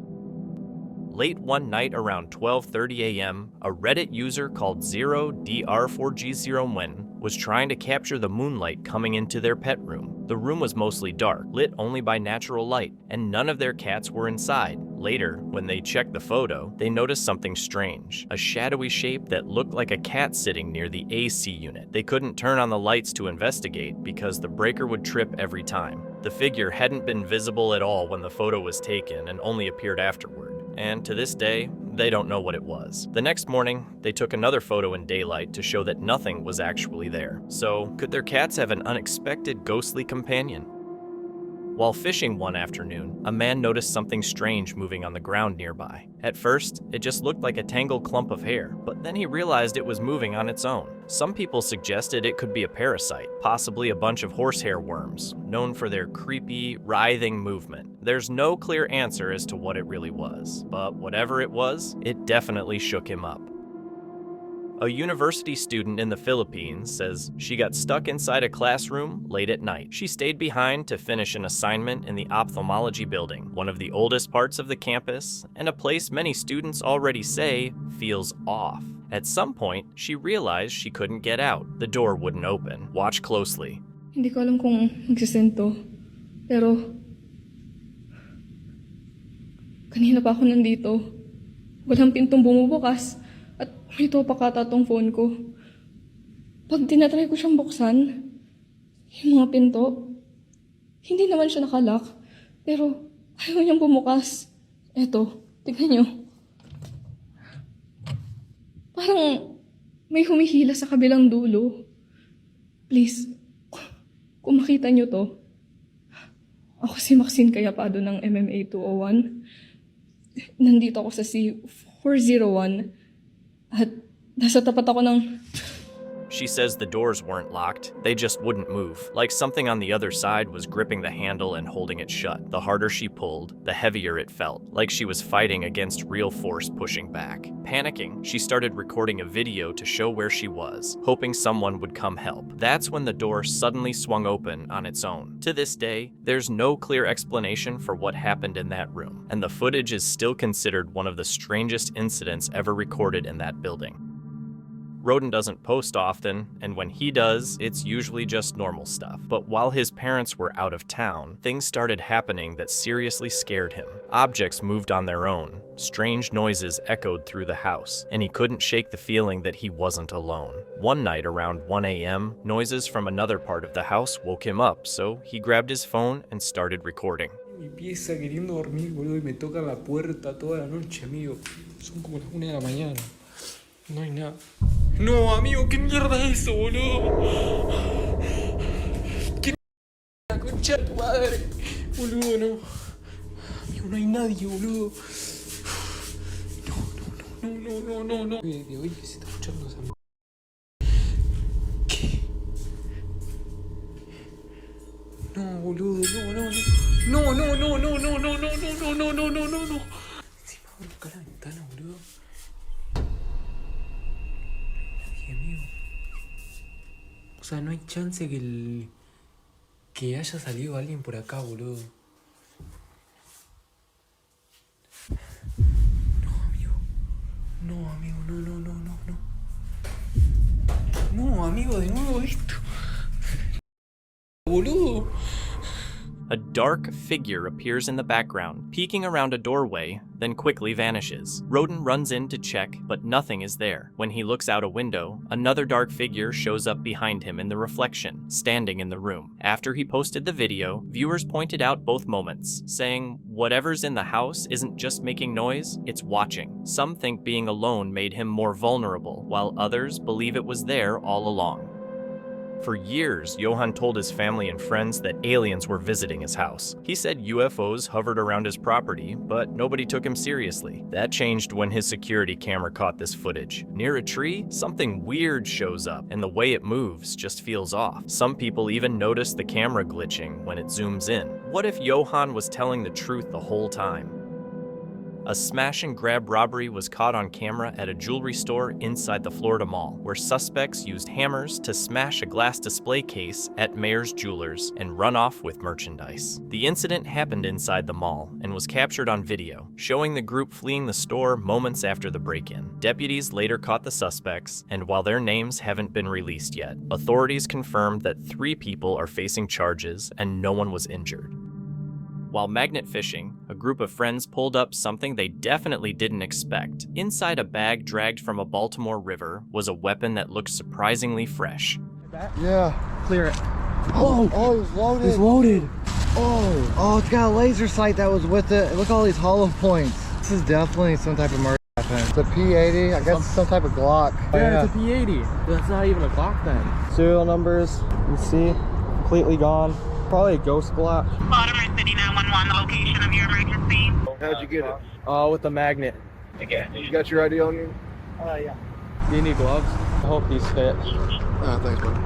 Late one night around 12:30 a.m., a Reddit user called 0DR4G01 was trying to capture the moonlight coming into their pet room. The room was mostly dark, lit only by natural light, and none of their cats were inside. Later, when they checked the photo, they noticed something strange, a shadowy shape that looked like a cat sitting near the AC unit. They couldn't turn on the lights to investigate because the breaker would trip every time. The figure hadn't been visible at all when the photo was taken and only appeared afterward. And to this day, they don't know what it was. The next morning, they took another photo in daylight to show that nothing was actually there. So, could their cats have an unexpected ghostly companion? While fishing one afternoon, a man noticed something strange moving on the ground nearby. At first, it just looked like a tangled clump of hair, but then he realized it was moving on its own. Some people suggested it could be a parasite, possibly a bunch of horsehair worms, known for their creepy, writhing movement. There's no clear answer as to what it really was, but whatever it was, it definitely shook him up. A university student in the Philippines says she got stuck inside a classroom late at night. She stayed behind to finish an assignment in the ophthalmology building, one of the oldest parts of the campus, and a place many students already say feels off. At some point, she realized she couldn't get out. The door wouldn't open. Watch closely. Hindi ko alam kung magsisend to, pero kanina pa ako nandito. Walang pintong bumubukas at may topakata tong phone ko. Pag tinatry ko siyang buksan, yung mga pinto, hindi naman siya nakalock, pero ayaw niyang bumukas. Eto, tignan niyo. Parang may humihila sa kabilang dulo. Please, kung makita niyo to, ako si Maxine Cayapado ng MMA 201. Nandito ako sa C401 at nasa tapat ako ng... She says the doors weren't locked, they just wouldn't move, like something on the other side was gripping the handle and holding it shut. The harder she pulled, the heavier it felt, like she was fighting against real force pushing back. Panicking, she started recording a video to show where she was, hoping someone would come help. That's when the door suddenly swung open on its own. To this day, there's no clear explanation for what happened in that room, and the footage is still considered one of the strangest incidents ever recorded in that building. Roden doesn't post often, and when he does, it's usually just normal stuff. But while his parents were out of town, things started happening that seriously scared him. Objects moved on their own, strange noises echoed through the house, and he couldn't shake the feeling that he wasn't alone. One night around 1 a.m., noises from another part of the house woke him up, so he grabbed his phone and started recording. Mi pieza queriendo dormir, boludo, y me toca la puerta toda la noche, amigo. Son como las 1 de la mañana. No hay nada. No, amigo, ¿qué mierda es eso, boludo? ¿Qué la concha de tu madre? Boludo, no. Amigo, no hay nadie, boludo. No. De hoy se está escuchando esa mierda. ¿Qué? No, boludo, no. Encima abro acá la ventana, boludo. Amigo. O sea, no hay chance que haya salido alguien por acá, boludo. No, amigo, no. No, amigo, de nuevo esto. Boludo. A dark figure appears in the background, peeking around a doorway, then quickly vanishes. Roden runs in to check, but nothing is there. When he looks out a window, another dark figure shows up behind him in the reflection, standing in the room. After he posted the video, viewers pointed out both moments, saying whatever's in the house isn't just making noise, it's watching. Some think being alone made him more vulnerable, while others believe it was there all along. For years, Johan told his family and friends that aliens were visiting his house. He said UFOs hovered around his property, but nobody took him seriously. That changed when his security camera caught this footage. Near a tree, something weird shows up, and the way it moves just feels off. Some people even notice the camera glitching when it zooms in. What if Johan was telling the truth the whole time? A smash and grab robbery was caught on camera at a jewelry store inside the Florida Mall, where suspects used hammers to smash a glass display case at Mayer's Jewelers and run off with merchandise. The incident happened inside the mall and was captured on video, showing the group fleeing the store moments after the break-in. Deputies later caught the suspects, and while their names haven't been released yet, authorities confirmed that 3 people are facing charges and no one was injured. While magnet fishing, a group of friends pulled up something they definitely didn't expect. Inside a bag dragged from a Baltimore river was a weapon that looked surprisingly fresh. Yeah. Clear it. Oh, it's loaded. It's loaded. Oh, it's got a laser sight that was with it. Look at all these hollow points. This is definitely some type of murder weapon. It's a P80. I guess it's some type of Glock. Yeah, it's a P80. That's not even a Glock then. Serial numbers, you see, completely gone. Probably a ghost Glock. Bottom right there. 911 the location of your emergency. How'd you get it? With a magnet. Okay. You got your ID on you? Yeah. Do you need gloves? I hope these fit. Thanks, buddy.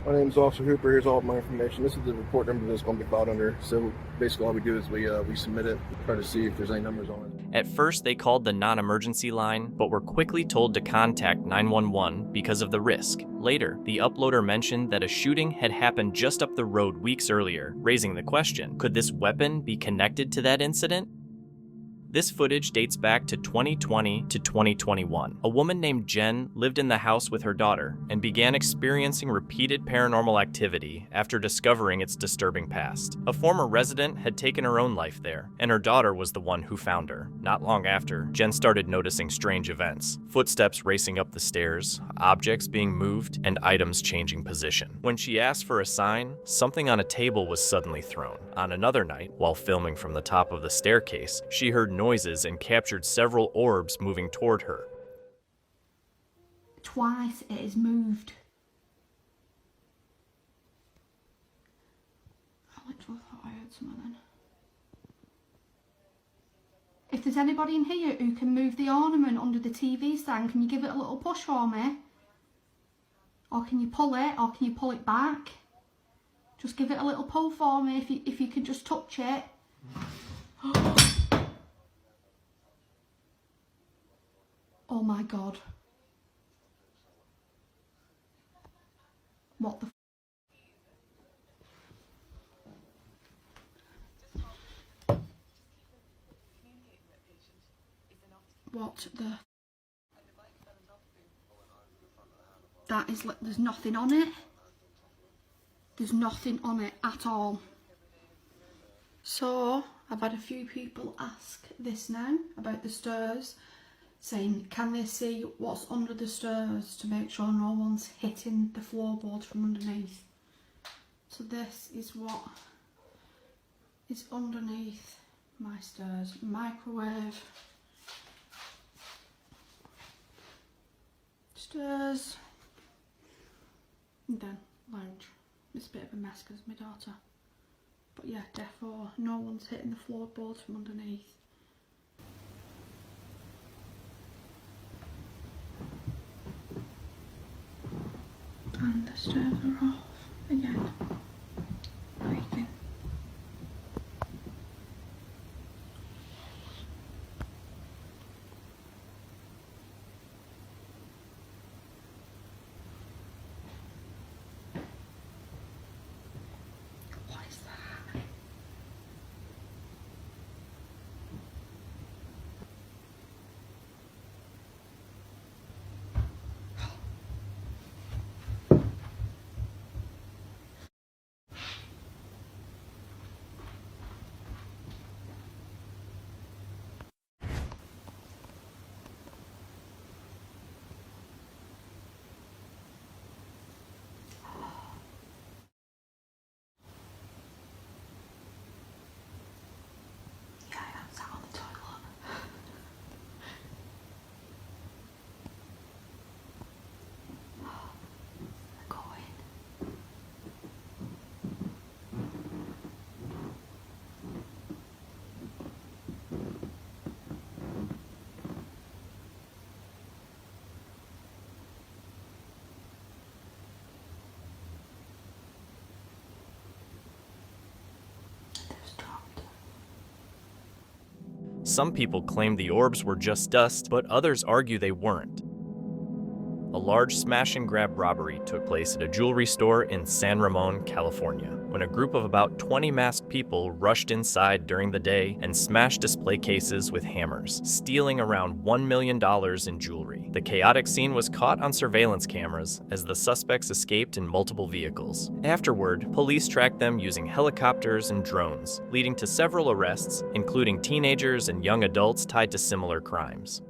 My name's Officer Hooper. Here's all of my information. This is the report number that's going to be filed under. So basically all we do is we submit it, try to see if there's any numbers on it. At first, they called the non-emergency line, but were quickly told to contact 911 because of the risk. Later, the uploader mentioned that a shooting had happened just up the road weeks earlier, raising the question, could this weapon be connected to that incident? This footage dates back to 2020 to 2021. A woman named Jen lived in the house with her daughter and began experiencing repeated paranormal activity after discovering its disturbing past. A former resident had taken her own life there, and her daughter was the one who found her. Not long after, Jen started noticing strange events. Footsteps racing up the stairs, objects being moved, and items changing position. When she asked for a sign, something on a table was suddenly thrown. On another night, while filming from the top of the staircase, she heard noises and captured several orbs moving toward her. Twice it has moved. I literally thought I heard something then. If there's anybody in here who can move the ornament under the TV stand, can you give it a little push for me? Or can you pull it, or can you pull it back? Just give it a little pull for me if you can just touch it. Oh my god. What the What the That is like, there's nothing on it. There's nothing on it at all. So I've had a few people ask this now about the stairs, saying can they see what's under the stairs to make sure no one's hitting the floorboards from underneath. So this is what is underneath my stairs. Microwave, stairs, and then lounge. It's a bit of a mess because my daughter. But yeah, therefore no one's hitting the floorboards from underneath. And the stairs are off again. Breathing. What is that? Some people claim the orbs were just dust, but others argue they weren't. A large smash and grab robbery took place at a jewelry store in San Ramon, California, when a group of about 20 masked people rushed inside during the day and smashed display cases with hammers, stealing around $1 million in jewelry. The chaotic scene was caught on surveillance cameras as the suspects escaped in multiple vehicles. Afterward, police tracked them using helicopters and drones, leading to several arrests, including teenagers and young adults tied to similar crimes.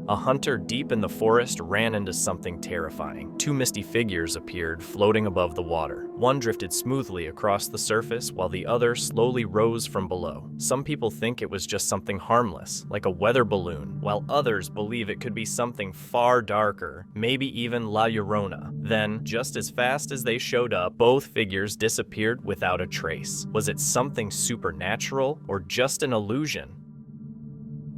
A hunter deep in the forest ran into something terrifying. Two misty figures appeared, floating above the water. One drifted smoothly across the surface, while the other slowly rose from below. Some people think it was just something harmless, like a weather balloon, while others believe it could be something far darker, maybe even La Llorona. Then, just as fast as they showed up, both figures disappeared without a trace. Was it something supernatural, or just an illusion?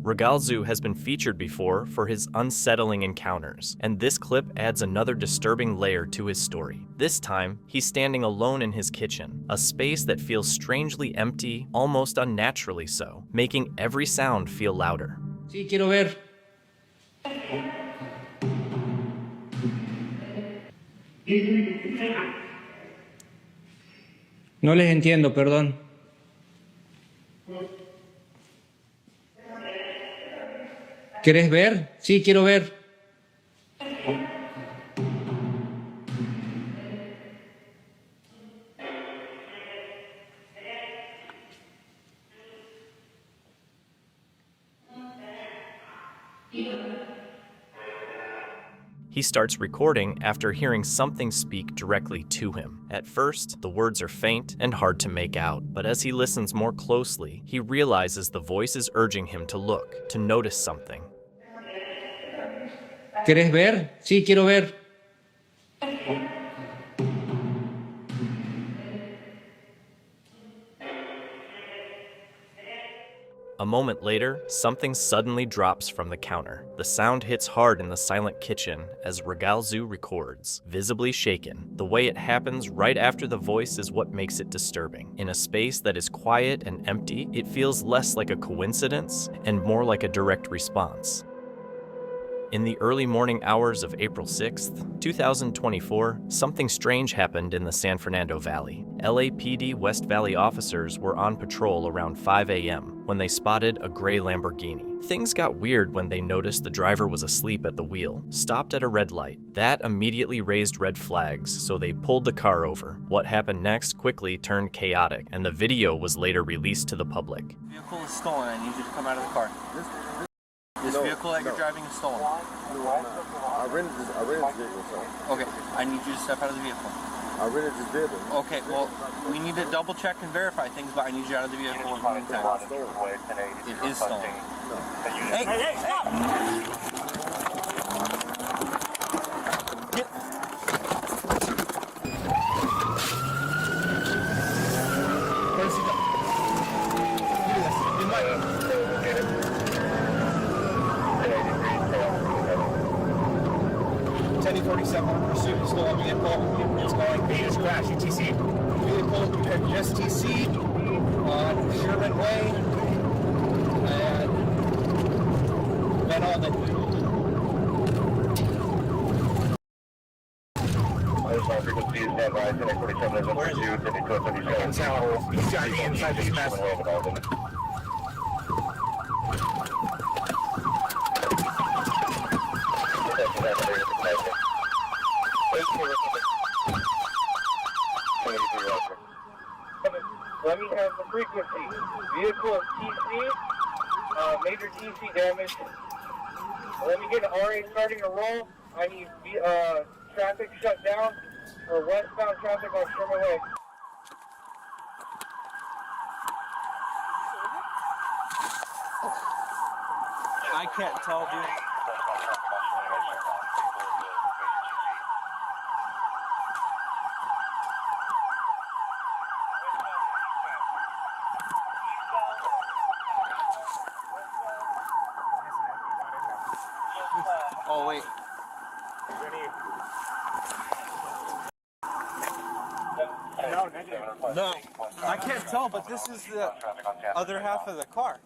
Regal Zoo has been featured before for his unsettling encounters, and this clip adds another disturbing layer to his story. This time, he's standing alone in his kitchen, a space that feels strangely empty, almost unnaturally so, making every sound feel louder. Sí, quiero ver. No les entiendo, perdón. ¿Quieres ver? Sí, quiero ver. He starts recording after hearing something speak directly to him. At first, the words are faint and hard to make out, but as he listens more closely, he realizes the voice is urging him to look, to notice something. ¿Quieres ver? Sí, quiero ver. A moment later, something suddenly drops from the counter. The sound hits hard in the silent kitchen as Regal Zoo records, visibly shaken. The way it happens right after the voice is what makes it disturbing. In a space that is quiet and empty, it feels less like a coincidence and more like a direct response. In the early morning hours of April 6th, 2024, something strange happened in the San Fernando Valley. LAPD West Valley officers were on patrol around 5 a.m. when they spotted a gray Lamborghini. Things got weird when they noticed the driver was asleep at the wheel, stopped at a red light. That immediately raised red flags, so they pulled the car over. What happened next quickly turned chaotic, and the video was later released to the public. The vehicle is stolen. I need you to come out of the car. This vehicle that you're driving is stolen. No, I'm not. I rented this vehicle, so. Okay, I need you to step out of the vehicle. I rented this vehicle. Okay, well, we need to double check and verify things, but I need you out of the vehicle in the meantime. It is stolen. Hey, stop! Get. Where's he going? You might. 1047 pursuit, stolen vehicle. It's going Venus crash, UTC. Vehicle STC on Sherman Way and Van Alden. Frequency is standby, 1047 is on pursuit, 1047. He's driving inside this mess. Let me have the frequency. Vehicle is TC, major TC damage. Let me get an RA starting to roll. I need traffic shut down for westbound traffic on Sherman Way. I can't tell, dude. Oh, wait. No, I can't tell, but this is the other half of the car.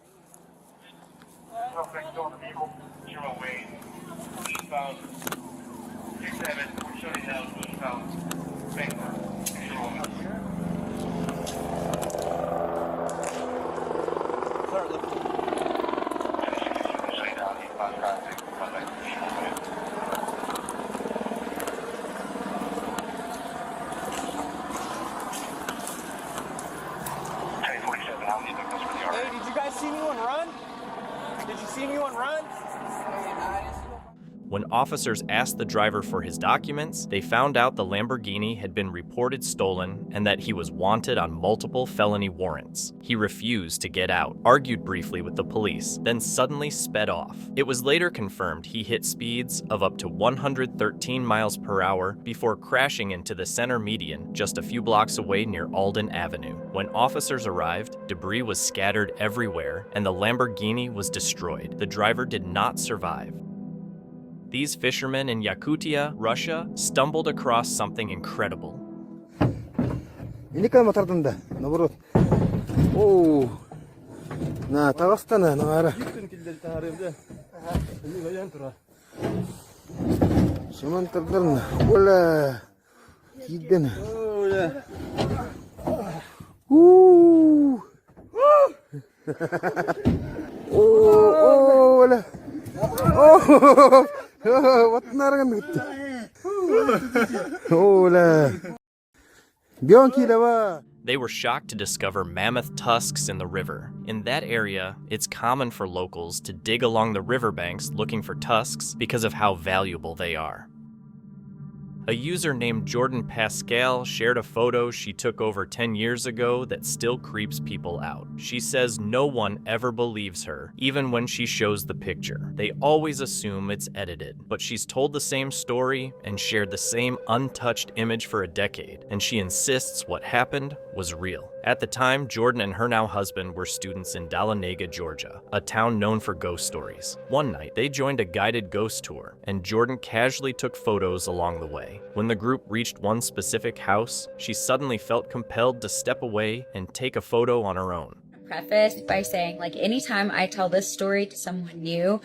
Hey, did you guys see anyone run? Did you see anyone run? When officers asked the driver for his documents, they found out the Lamborghini had been reported stolen and that he was wanted on multiple felony warrants. He refused to get out, argued briefly with the police, then suddenly sped off. It was later confirmed he hit speeds of up to 113 miles per hour before crashing into the center median just a few blocks away near Alden Avenue. When officers arrived, debris was scattered everywhere and the Lamborghini was destroyed. The driver did not survive. These fishermen in Yakutia, Russia, stumbled across something incredible. Ini kan matardanda, naburot. Oh, nah, tagasta na, nangara. Suman tardarna, wala, hidden. Oh, wala. Oh. What narangan gitu? Oh lah. They were shocked to discover mammoth tusks in the river. In that area, it's common for locals to dig along the riverbanks looking for tusks because of how valuable they are. A user named Jordan Pascal shared a photo she took over 10 years ago that still creeps people out. She says no one ever believes her, even when she shows the picture. They always assume it's edited, but she's told the same story and shared the same untouched image for a decade, and she insists what happened was real. At the time, Jordan and her now husband were students in Dahlonega, Georgia, a town known for ghost stories. One night, they joined a guided ghost tour, and Jordan casually took photos along the way. When the group reached one specific house, she suddenly felt compelled to step away and take a photo on her own. Preface by saying, like, anytime I tell this story to someone new,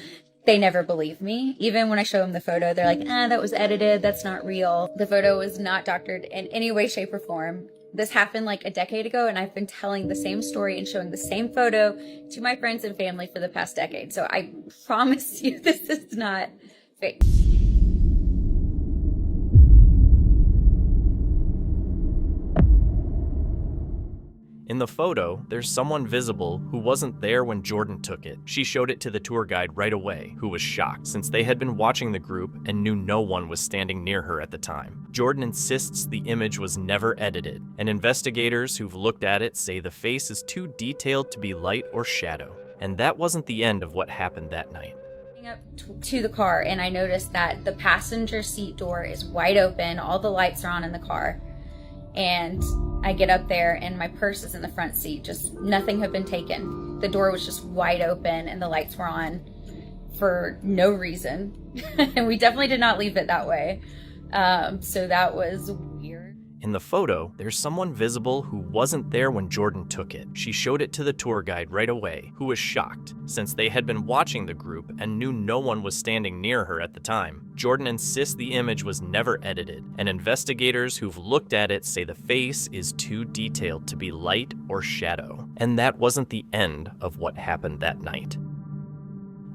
they never believe me. Even when I show them the photo, they're like, that was edited, that's not real. The photo was not doctored in any way, shape, or form. This happened like a decade ago, and I've been telling the same story and showing the same photo to my friends and family for the past decade. So I promise you this is not fake. In the photo, there's someone visible who wasn't there when Jordan took it. She showed it to the tour guide right away, who was shocked since they had been watching the group and knew no one was standing near her at the time. Jordan insists the image was never edited, and investigators who've looked at it say the face is too detailed to be light or shadow. And that wasn't the end of what happened that night. Up to the car, and I noticed that the passenger seat door is wide open, all the lights are on in the car. And I get up there and my purse is in the front seat, just nothing had been taken. The door was just wide open and the lights were on for no reason. And we definitely did not leave it that way. So that was weird. In the photo, there's someone visible who wasn't there when Jordan took it. She showed it to the tour guide right away, who was shocked, since they had been watching the group and knew no one was standing near her at the time. Jordan insists the image was never edited, and investigators who've looked at it say the face is too detailed to be light or shadow. And that wasn't the end of what happened that night.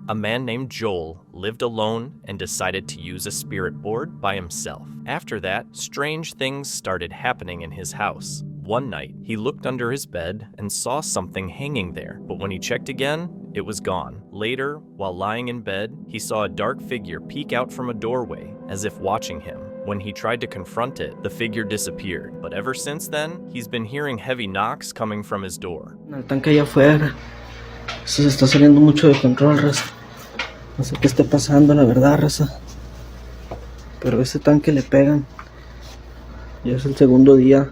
A man named Joel lived alone and decided to use a spirit board by himself. After that, strange things started happening in his house. One night, he looked under his bed and saw something hanging there, but when he checked again, it was gone. Later, while lying in bed, he saw a dark figure peek out from a doorway, as if watching him. When he tried to confront it, the figure disappeared, but ever since then, he's been hearing heavy knocks coming from his door. El tanque allá afuera. Esto se está saliendo mucho de control, raza. No sé qué esté pasando, la verdad, raza. Pero ese tanque le pegan. Ya es el segundo día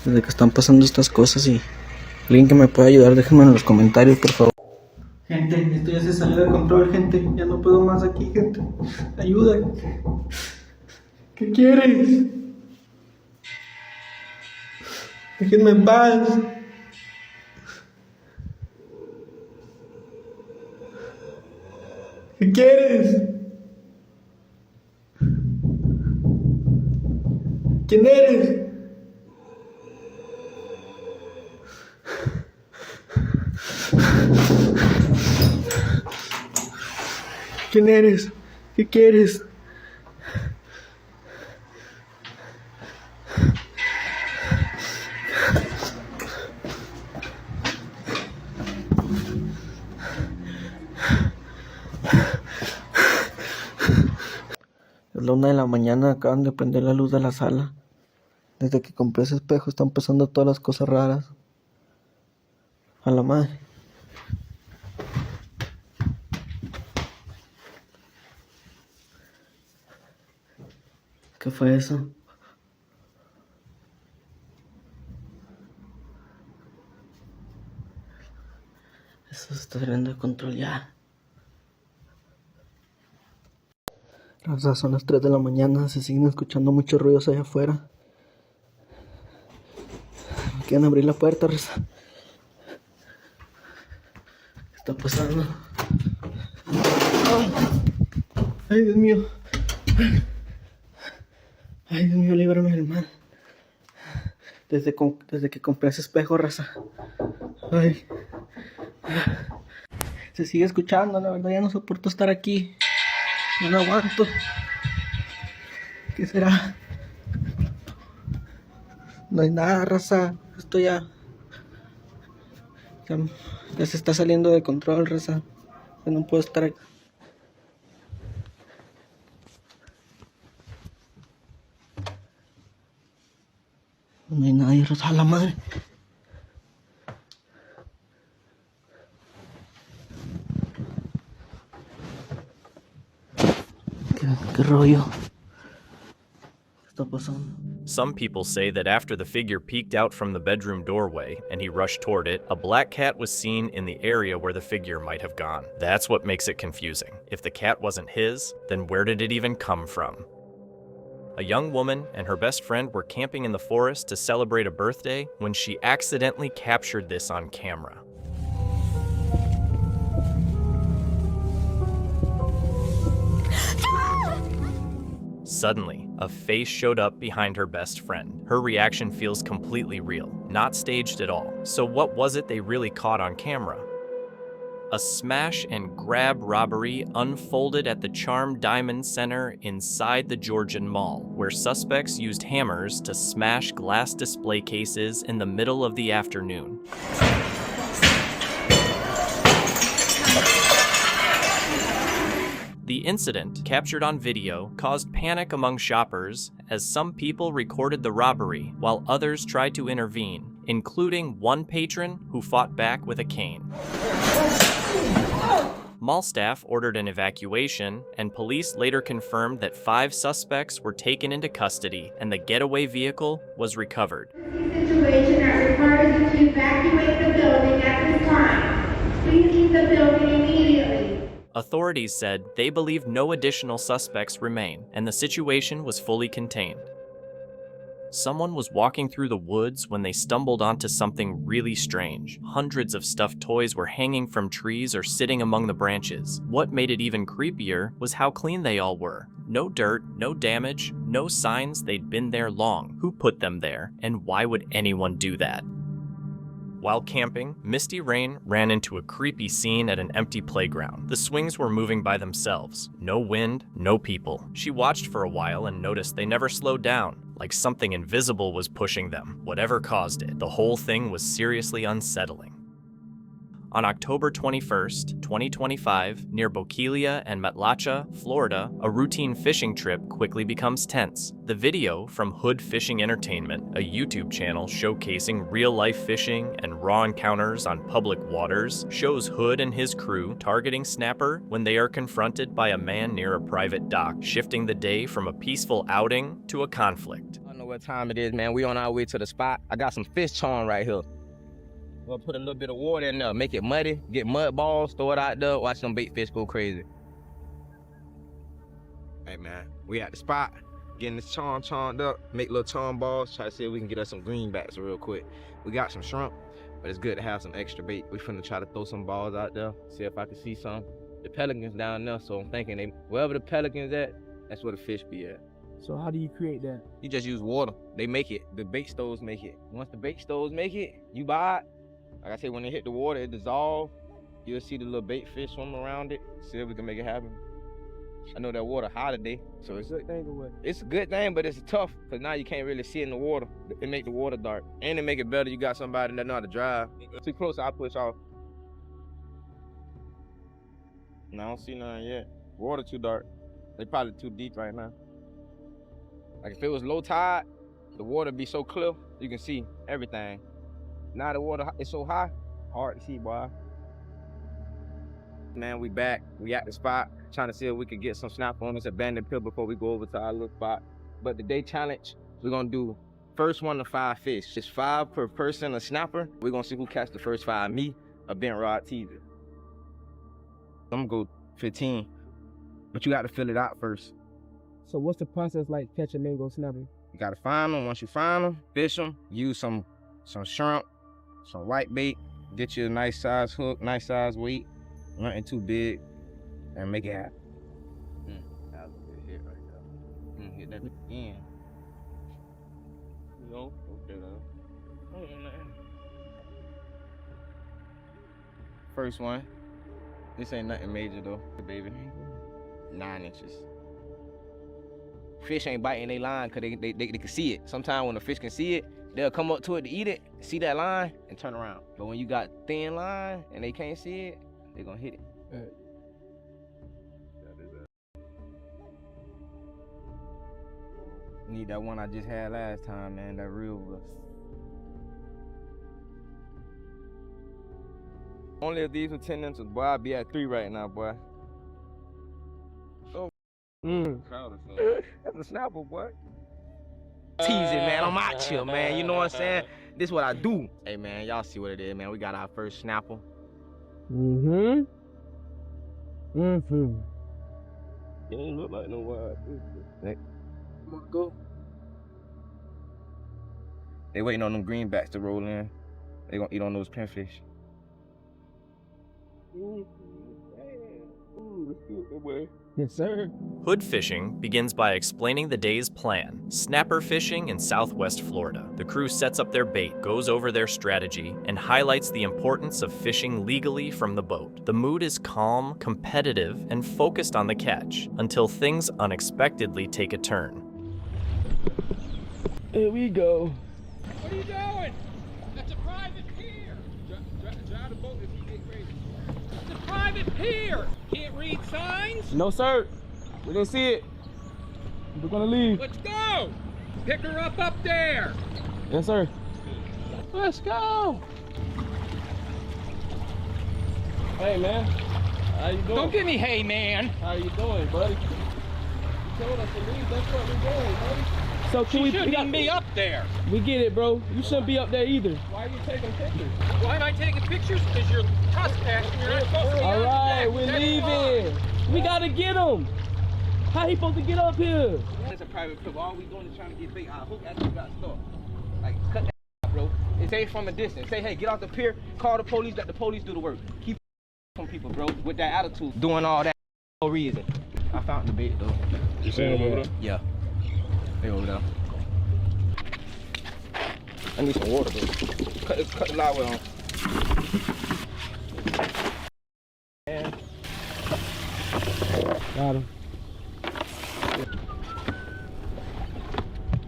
desde que están pasando estas cosas y alguien que me pueda ayudar, déjenme en los comentarios, por favor. Gente, esto ya se salió de control, gente. Ya no puedo más aquí, gente. Ayuda. ¿Qué quieres? Déjenme en paz. ¿Qué quieres? ¿Quién eres? ¿Quién eres? ¿Qué quieres? Es la 1 de la mañana, acaban de prender la luz de la sala. Desde que compré ese espejo están pasando todas las cosas raras. A la madre. ¿Qué fue eso? Eso se está saliendo de control ya. Raza, son las 3 de la mañana, se siguen escuchando muchos ruidos allá afuera. Me quieren abrir la puerta, raza. ¿Qué está pasando? Ay, Dios mío. Ay, Dios mío, líbrame del mal. Desde que compré ese espejo, raza. Ay. Se sigue escuchando, la verdad ya no soporto estar aquí. No lo aguanto. ¿Qué será? No hay nada, raza. Esto ya se está saliendo de control, raza. Ya no puedo estar aquí. No hay nadie, raza. ¡A la madre! ¿Qué rollo? ¿Qué está pasando? Some people say that after the figure peeked out from the bedroom doorway and he rushed toward it, a black cat was seen in the area where the figure might have gone. That's what makes it confusing. If the cat wasn't his, then where did it even come from? A young woman and her best friend were camping in the forest to celebrate a birthday when she accidentally captured this on camera. Suddenly, a face showed up behind her best friend. Her reaction feels completely real, not staged at all. So what was it they really caught on camera? A smash and grab robbery unfolded at the Charm Diamond Center inside the Georgian Mall, where suspects used hammers to smash glass display cases in the middle of the afternoon. The incident, captured on video, caused panic among shoppers as some people recorded the robbery while others tried to intervene, including one patron who fought back with a cane. Mall staff ordered an evacuation, and police later confirmed that 5 suspects were taken into custody and the getaway vehicle was recovered. Situation that requires you to evacuate the building at this time. Please leave the building immediately. Authorities said they believe no additional suspects remain, and the situation was fully contained. Someone was walking through the woods when they stumbled onto something really strange. Hundreds of stuffed toys were hanging from trees or sitting among the branches. What made it even creepier was how clean they all were. No dirt, no damage, no signs they'd been there long. Who put them there, and why would anyone do that? While camping, Misty Rain ran into a creepy scene at an empty playground. The swings were moving by themselves. No wind, no people. She watched for a while and noticed they never slowed down, like something invisible was pushing them. Whatever caused it, the whole thing was seriously unsettling. On October 21st, 2025, near Bokeelia and Matlacha, Florida, a routine fishing trip quickly becomes tense. The video from Hood Fishing Entertainment, a YouTube channel showcasing real-life fishing and raw encounters on public waters, shows Hood and his crew targeting snapper when they are confronted by a man near a private dock, shifting the day from a peaceful outing to a conflict. I don't know what time it is, man. We on our way to the spot. I got some fish charm right here. We'll put a little bit of water in there, make it muddy, get mud balls, throw it out there, watch them bait fish go crazy. Hey man, we at the spot, getting this charm charmed up, make little charm balls, try to see if we can get us some greenbacks real quick. We got some shrimp, but it's good to have some extra bait. We finna try to throw some balls out there, see if I can see some. The pelicans down there, so I'm thinking wherever the pelicans at, that's where the fish be at. So how do you create that? You just use water. They make it. The bait stores make it. Once the bait stores make it, you buy it. Like I said, when they hit the water, it dissolves. You'll see the little bait fish swim around it. See if we can make it happen. I know that water high today, so it's a good thing. It's a good thing, but it's tough because now you can't really see in the water. It make the water dark, and it make it better. You got somebody that know how to drive. Too close, I push off. No, I don't see none yet. Water too dark. They're probably too deep right now. Like if it was low tide, the water be so clear, you can see everything. Now the water is so high, hard to see, boy. Man, we back. We at the spot, trying to see if we could get some snapper on this abandoned pier before we go over to our little spot. But the day challenge, we're gonna do first 1 to 5 fish. It's 5 per person, a snapper. We're gonna see who catch the first 5. Me, a bent rod teaser. I'm gonna go 15, but you got to fill it out first. So what's the process like catching mango snapper? You gotta find them. Once you find them, fish them. Use some shrimp, some white bait. Get you a nice size hook, nice size weight. Nothing too big, and make it happen. That was a good hit right there. Hit that again. No, okay though. First one. This ain't nothing major though, baby. 9 inches. Fish ain't biting their line because they can see it. Sometimes when the fish can see it, they'll come up to it to eat it, see that line, and turn around. But when you got thin line and they can't see it, they're gonna hit it. Need that one I just had last time, man, that real was. Only if these were 10 inches, boy, I'd be at 3 right now, boy. So, that's a snapper, boy. Teasing, man, I'm out here, man, you know what I'm saying? This is what I do. Hey, man, y'all see what it is, man. We got our first snapper. Mm-hmm. It ain't look like no wild fish. Hey, come on, go. They waiting on them greenbacks to roll in. They gonna eat on those pinfish. Yes, sir. Hood fishing begins by explaining the day's plan. Snapper fishing in Southwest Florida. The crew sets up their bait, goes over their strategy, and highlights the importance of fishing legally from the boat. The mood is calm, competitive, and focused on the catch until things unexpectedly take a turn. Here we go. What are you doing? That's a private pier. Drive the boat if you get crazy. It's a private pier. Can't read signs? No, sir. We didn't see it. We're gonna leave. Let's go. Pick her up there. Yes, sir. Let's go. Hey, man. How you doing? Don't give me hey, man. How you doing, buddy? You told us to leave. That's what we're doing, buddy. So can She shouldn't even be up there. We get it, bro. You shouldn't be up there either. Why are you taking pictures? Why am I taking pictures? Because you're trespassing. You're not supposed to be All right, out we're there. leaving. We gotta get him. How he supposed to get up here? It's a private clip. All we doing is trying to get bait. Our hook actually got stuck. Like, cut that out, bro. It's safe from a distance. Say, hey, get off the pier. Call the police. Let the police do the work. Keep from people, bro. With that attitude, doing all that for no reason. I found the bait, though. You see them over there? Yeah. They over there. I need some water, bro. Cut the live well on. And got him.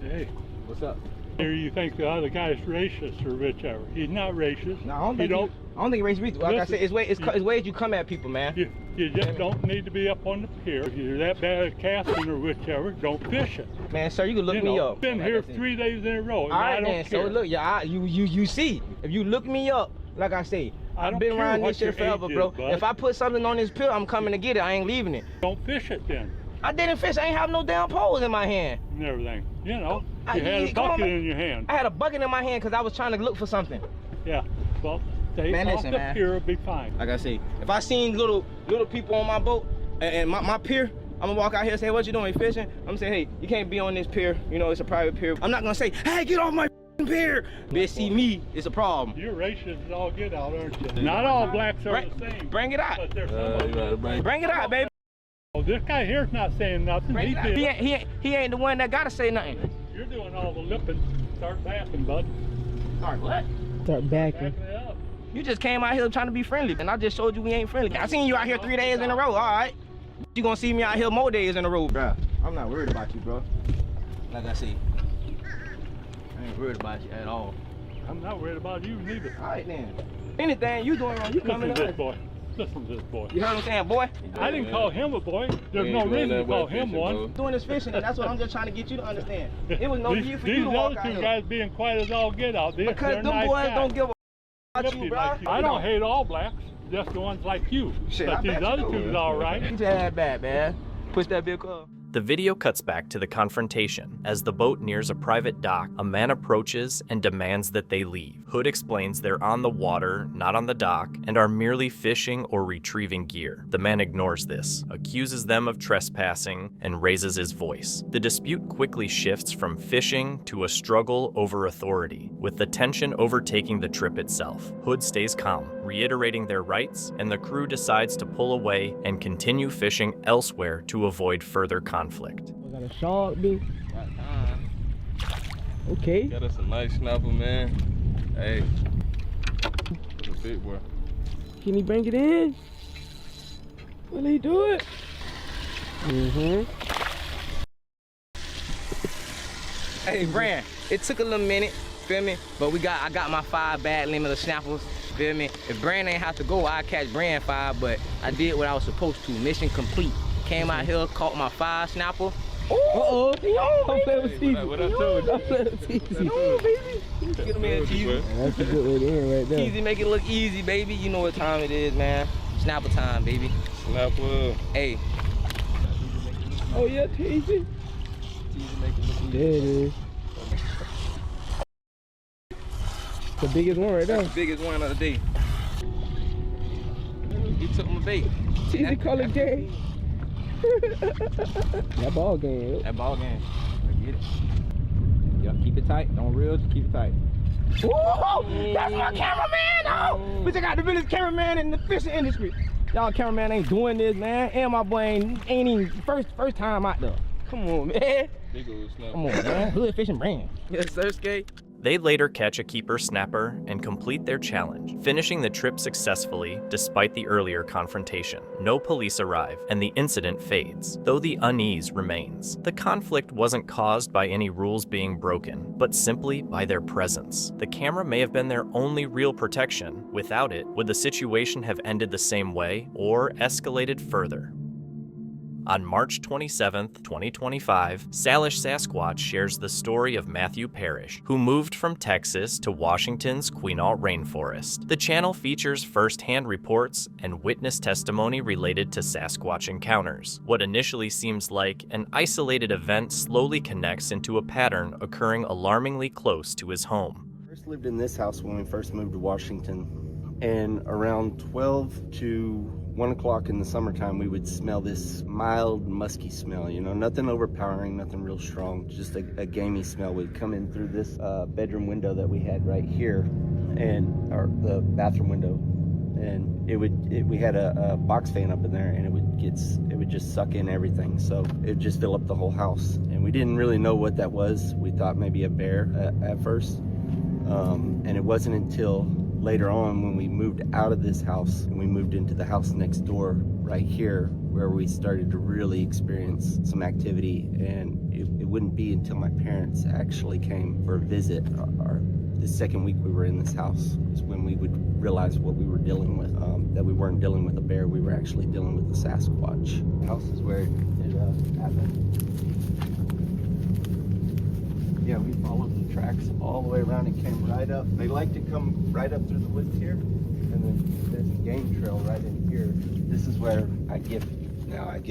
Hey. What's up? Here you think the other guy's racist or whichever. He's not racist. No, I don't think he's racist. Like I said, it's ways you come at people, man. You just don't need to be up on the pier. If you're that bad at casting or whichever, don't fish it. Man, sir, you can look me up. I've been here 3 days in a row. And All right, I don't man. care. So look, yeah, you see, if you look me up, like I say, I've been care around what this shit your forever, age bro. is, bud. If I put something on this pier, I'm coming to get it. I ain't leaving it. Don't fish it then. I didn't fish. I ain't have no damn poles in my hand. And everything. You know, you had a come on, bucket man. in your hand. I had a bucket in my hand because I was trying to look for something. Yeah. Well, stay Man, off listen, the man. pier, it'll be fine. Like I say, if I seen little people on my boat and my pier, I'm gonna walk out here and say, what you doing, fishing? I'm gonna say, hey, you can't be on this pier. You know, it's a private pier. I'm not gonna say, hey, get off my pier. Bitch, see me, it's a problem. You're racist as all get out, aren't you? Not all blacks are the same. Bring it out. But there's some Bring it out, baby. Oh, this guy here's not saying nothing. Bring it out. He ain't the one that gotta say nothing. You're doing all the lipping. Start backing, bud. Start what? Start backing. Backing it up. You just came out here trying to be friendly, and I just showed you we ain't friendly. I seen you out here 3 days in a row, all right? You gonna see me out here more days in a row, bro. I'm not worried about you, bro. Like I say, I ain't worried about you at all. I'm not worried about you neither. All right, then. Anything you doing wrong, you coming Listen to up. this, boy. Listen to this boy. You heard what I'm saying, boy? I didn't call him a boy. There's no reason to call him one. Doing this fishing, and that's what I'm just trying to get you to understand. It was no need for you These to walk other out two here. guys being quiet as all get out. Because They're them nice boys guys. don't give a about you, bro. I don't hate all blacks, just the ones like you. Shit, But I these bet you other do. two's all right. You just had bad, man. Push that vehicle up. The video cuts back to the confrontation. As the boat nears a private dock, a man approaches and demands that they leave. Hood explains they're on the water, not on the dock, and are merely fishing or retrieving gear. The man ignores this, accuses them of trespassing, and raises his voice. The dispute quickly shifts from fishing to a struggle over authority, with the tension overtaking the trip itself. Hood stays calm, reiterating their rights, and the crew decides to pull away and continue fishing elsewhere to avoid further conflict. We got a shark, big. Okay. Got us a nice snapper, man. Hey, that's a big boy. Can he bring it in? Will he do it? Hey, Brand, it took a little minute, feel me? But I got my 5 bad limit of snappers, feel me? If Brand ain't have to go, I'd catch Brand 5, but I did what I was supposed to. Mission complete. Came out here, caught my 5 snapper. Uh-oh. Don't play with Teasy. What I told you. Don't play with Teasy. No, baby. Get him in, Teasy. That's a good way to end right there. Teasy, make it look easy, baby. You know what time it is, man. Snapper time, baby. Snapper. Hey. Oh, yeah, Teasy. There it is. The biggest one right there. That's the biggest one of the day. He took my bait. Teasy call it gay. That ball game. That ball game. I get it. Yup, keep it tight. Don't reel, just keep it tight. Whoa! That's my cameraman, though! Bitch, I got the biggest cameraman in the fishing industry. Y'all cameraman ain't doing this, man. And my boy ain't even first time out there. Come on, man. Big old snapper. Come on, man. Hood fishing brand. Yes, sir, Skate. They later catch a keeper snapper and complete their challenge, finishing the trip successfully despite the earlier confrontation. No police arrive, and the incident fades, though the unease remains. The conflict wasn't caused by any rules being broken, but simply by their presence. The camera may have been their only real protection. Without it, would the situation have ended the same way or escalated further? On March 27, 2025, Salish Sasquatch shares the story of Matthew Parrish, who moved from Texas to Washington's Quinault rainforest. The channel features first-hand reports and witness testimony related to Sasquatch encounters. What initially seems like an isolated event slowly connects into a pattern occurring alarmingly close to his home. First lived in this house when we first moved to Washington, and around 12 to 1 o'clock in the summertime, we would smell this mild, musky smell, you know, nothing overpowering, nothing real strong, just a gamey smell would come in through this bedroom window that we had right here, and the bathroom window, and we had a box fan up in there, and it would just suck in everything, so it would just fill up the whole house, and we didn't really know what that was. We thought maybe a bear at first, and it wasn't until later on when we moved out of this house and we moved into the house next door right here where we started to really experience some activity, and it wouldn't be until my parents actually came for a visit the second week we were in this house is when we would realize what we were dealing with, that we weren't dealing with a bear, we were actually dealing with a Sasquatch. The house is where it happened. Yeah, we followed the tracks all the way around and came right up. They like to come right up through the woods here, and then there's a game trail right in here. This is where I give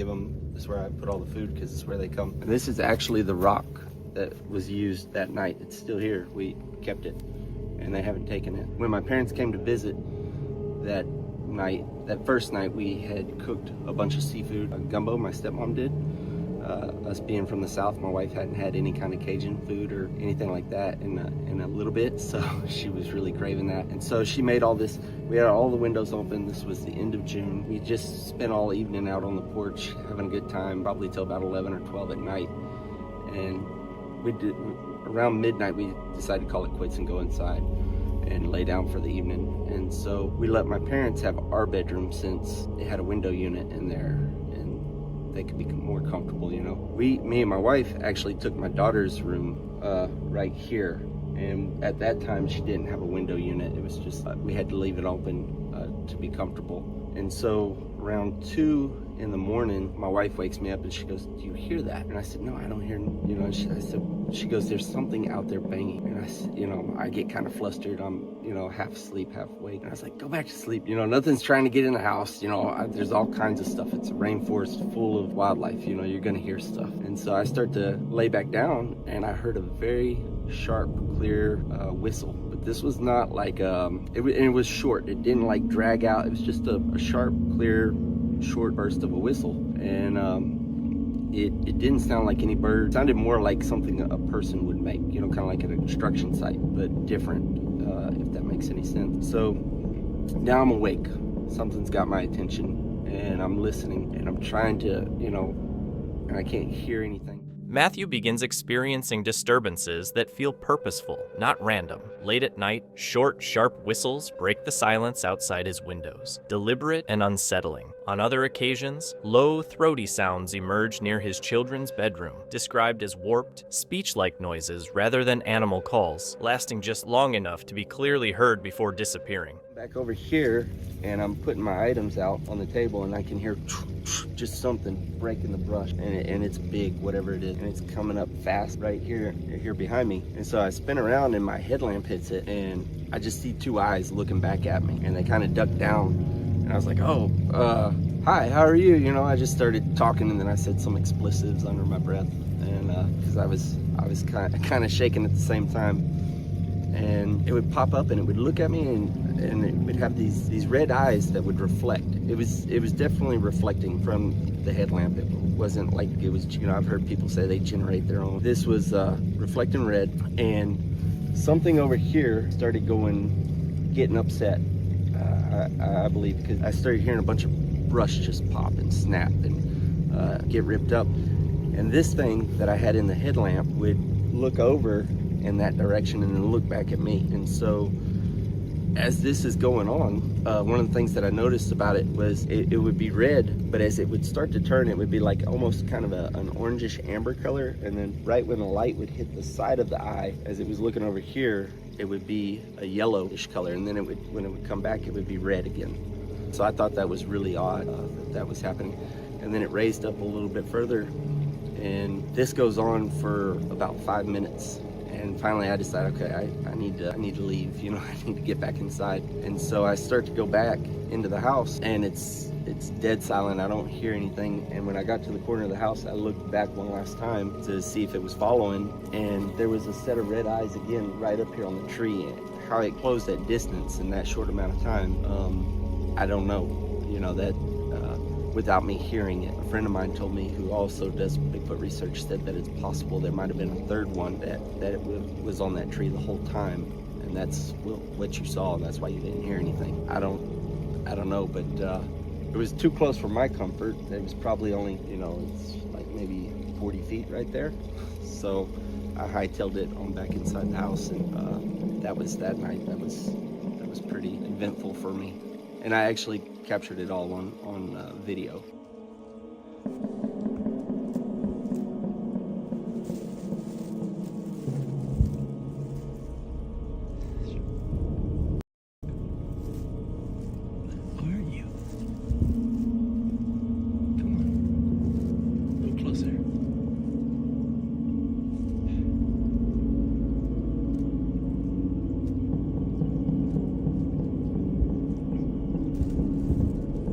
them, this is where I put all the food because it's where they come. And this is actually the rock that was used that night. It's still here. We kept it, and they haven't taken it. When my parents came to visit that night, that first night, we had cooked a bunch of seafood, gumbo, my stepmom did. Us being from the South, my wife hadn't had any kind of Cajun food or anything like that in a little bit, so she was really craving that. And so she made all this, we had all the windows open. This was the end of June. We just spent all evening out on the porch having a good time, probably till about 11 or 12 at night. And around midnight, we decided to call it quits and go inside and lay down for the evening. And so we let my parents have our bedroom since they had a window unit in there. They could be more comfortable, you know. Me and my wife actually took my daughter's room right here, and at that time she didn't have a window unit. It was just we had to leave it open to be comfortable. And so around 2 in the morning, my wife wakes me up and she goes, "Do you hear that?" And I said, "No, I don't hear," you know, she goes, "There's something out there banging." And I said, you know, I get kind of flustered. I'm, you know, half asleep, half awake. And I was like, "Go back to sleep. You know, nothing's trying to get in the house. You know, there's all kinds of stuff. It's a rainforest full of wildlife. You know, you're going to hear stuff." And so I start to lay back down and I heard a very sharp, clear whistle. But this was not like, it was short. It didn't like drag out. It was just a sharp, clear, short burst of a whistle. And it didn't sound like any bird. It sounded more like something a person would make, you know, kind of like at a construction site, but different, if that makes any sense. So now I'm awake. Something's got my attention and I'm listening and I'm trying to, you know, and I can't hear anything. Matthew begins experiencing disturbances that feel purposeful, not random. Late at night, short, sharp whistles break the silence outside his windows, deliberate and unsettling. On other occasions, low, throaty sounds emerge near his children's bedroom, described as warped, speech-like noises rather than animal calls, lasting just long enough to be clearly heard before disappearing. Back over here, and I'm putting my items out on the table, and I can hear just something breaking the brush, and it's big, whatever it is, and it's coming up fast right here behind me. And so I spin around, and my headlamp hits it, and I just see 2 eyes looking back at me, and they kind of duck down, and I was like, "Oh, hi, how are you?" You know, I just started talking, and then I said some expletives under my breath, and because I was kind of shaking at the same time. And it would pop up and it would look at me and it would have these red eyes that would reflect. It was definitely reflecting from the headlamp. It wasn't like it was, you know, I've heard people say they generate their own. This was reflecting red, and something over here started getting upset, I believe, because I started hearing a bunch of brush just pop and snap and get ripped up. And this thing that I had in the headlamp would look over in that direction and then look back at me. And so as this is going on, one of the things that I noticed about it was it would be red, but as it would start to turn, it would be like almost kind of an orangish amber color. And then right when the light would hit the side of the eye, as it was looking over here, it would be a yellowish color. And then when it would come back, it would be red again. So I thought that was really odd that was happening. And then it raised up a little bit further, and this goes on for about 5 minutes. And finally I decided, okay, I need to leave, you know, I need to get back inside. And so I start to go back into the house, and it's dead silent. I don't hear anything. And when I got to the corner of the house, I looked back one last time to see if it was following, and there was a set of red eyes again right up here on the tree. How it closed that distance in that short amount of time, I don't know, you know, that without me hearing it. A friend of mine told me, who also does Bigfoot research, said that it's possible there might have been a third one that it was on that tree the whole time, and that's what you saw, and that's why you didn't hear anything. I don't know, but it was too close for my comfort. It was probably only, you know, it's like maybe 40 feet right there. So I hightailed it on back inside the house, and that was that night. That was pretty eventful for me. And I actually captured it all on video.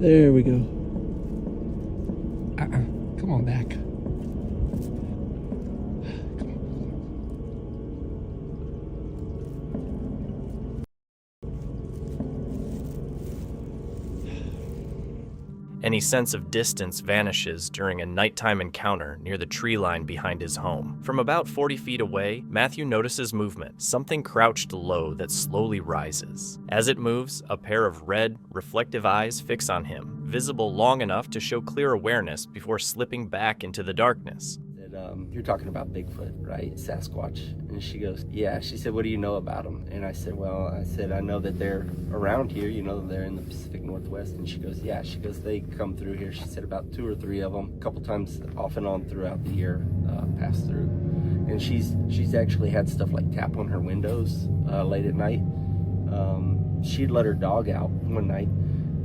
There we go. Come on back. Any sense of distance vanishes during a nighttime encounter near the tree line behind his home. From about 40 feet away, Matthew notices movement, something crouched low that slowly rises. As it moves, a pair of red, reflective eyes fix on him, visible long enough to show clear awareness before slipping back into the darkness. You're talking about Bigfoot, right? Sasquatch. And she goes, yeah. She said, what do you know about them? And I said, I know that they're around here, you know, they're in the Pacific Northwest. And she goes, yeah. She goes, they come through here. She said about 2 or 3 of them, a couple times off and on throughout the year, pass through. And she's actually had stuff like tap on her windows late at night. She'd let her dog out one night,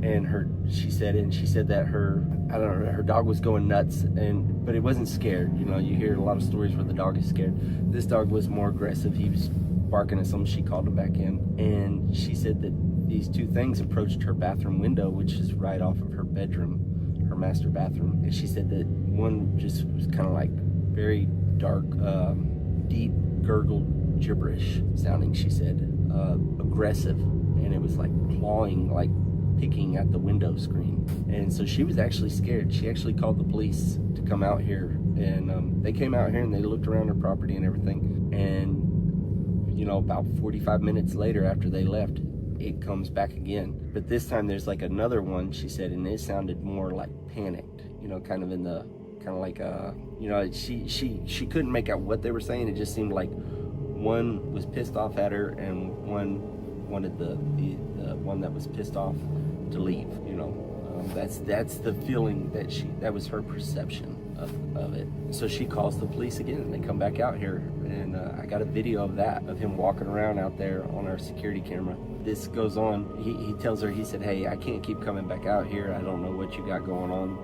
and she said that her, I don't know, her dog was going nuts, but it wasn't scared. You know, you hear a lot of stories where the dog is scared. This dog was more aggressive. He was barking at something. She called him back in, and she said that these two things approached her bathroom window, which is right off of her bedroom, her master bathroom. And she said that one just was kind of like very dark, deep, gurgled gibberish sounding, she said, aggressive, and it was like clawing, like picking at the window screen. And so she was actually scared. She actually called the police to come out here, and they came out here and they looked around her property and everything. And you know, about 45 minutes later after they left, it comes back again. But this time there's like another one, she said, and it sounded more like panicked, you know, kind of in the, kind of like, you know, she couldn't make out what they were saying. It just seemed like one was pissed off at her and one wanted the one that was pissed off to leave, you know. That's the feeling that was her perception of it. So she calls the police again, and they come back out here, and I got a video of that, of him walking around out there on our security camera. This goes on. He tells her, he said, hey, I can't keep coming back out here. I don't know what you got going on.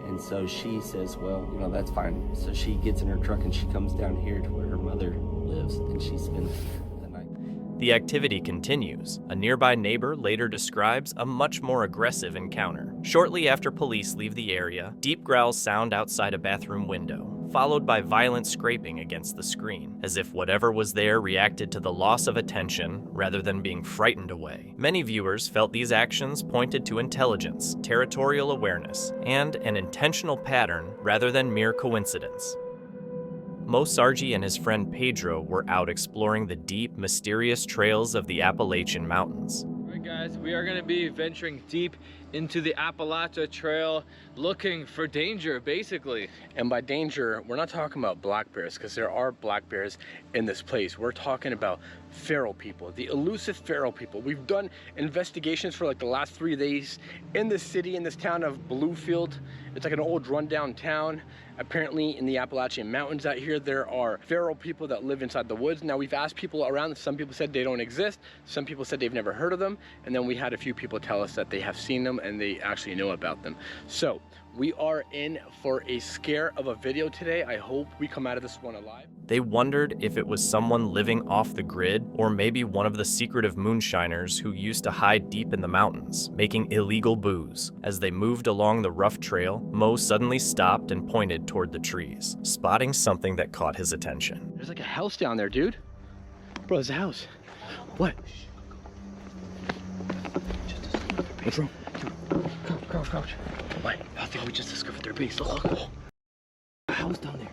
And so she says, well, you know, that's fine. So she gets in her truck and she comes down here to where her mother lives, and she spends the night. The activity continues. A nearby neighbor later describes a much more aggressive encounter. Shortly after police leave the area, deep growls sound outside a bathroom window, followed by violent scraping against the screen, as if whatever was there reacted to the loss of attention rather than being frightened away. Many viewers felt these actions pointed to intelligence, territorial awareness, and an intentional pattern rather than mere coincidence. Mo Sargi and his friend Pedro were out exploring the deep, mysterious trails of the Appalachian Mountains. Alright guys, we are going to be venturing deep into the Appalachia Trail looking for danger, basically. And by danger, we're not talking about black bears, because there are black bears in this place. We're talking about feral people, the elusive feral people. We've done investigations for like the last 3 days in this city, in this town of Bluefield. It's like an old rundown town. Apparently in the Appalachian Mountains out here, there are feral people that live inside the woods. Now we've asked people around, some people said they don't exist, some people said they've never heard of them, and then we had a few people tell us that they have seen them and they actually know about them. So we are in for a scare of a video today. I hope we come out of this one alive. They wondered if it was someone living off the grid, or maybe one of the secretive moonshiners who used to hide deep in the mountains, making illegal booze. As they moved along the rough trail, Mo suddenly stopped and pointed toward the trees, spotting something that caught his attention. There's like a house down there, dude. Bro, there's a house. What? What's wrong? Crouch. What? I think we just discovered their base. Look. A house down there.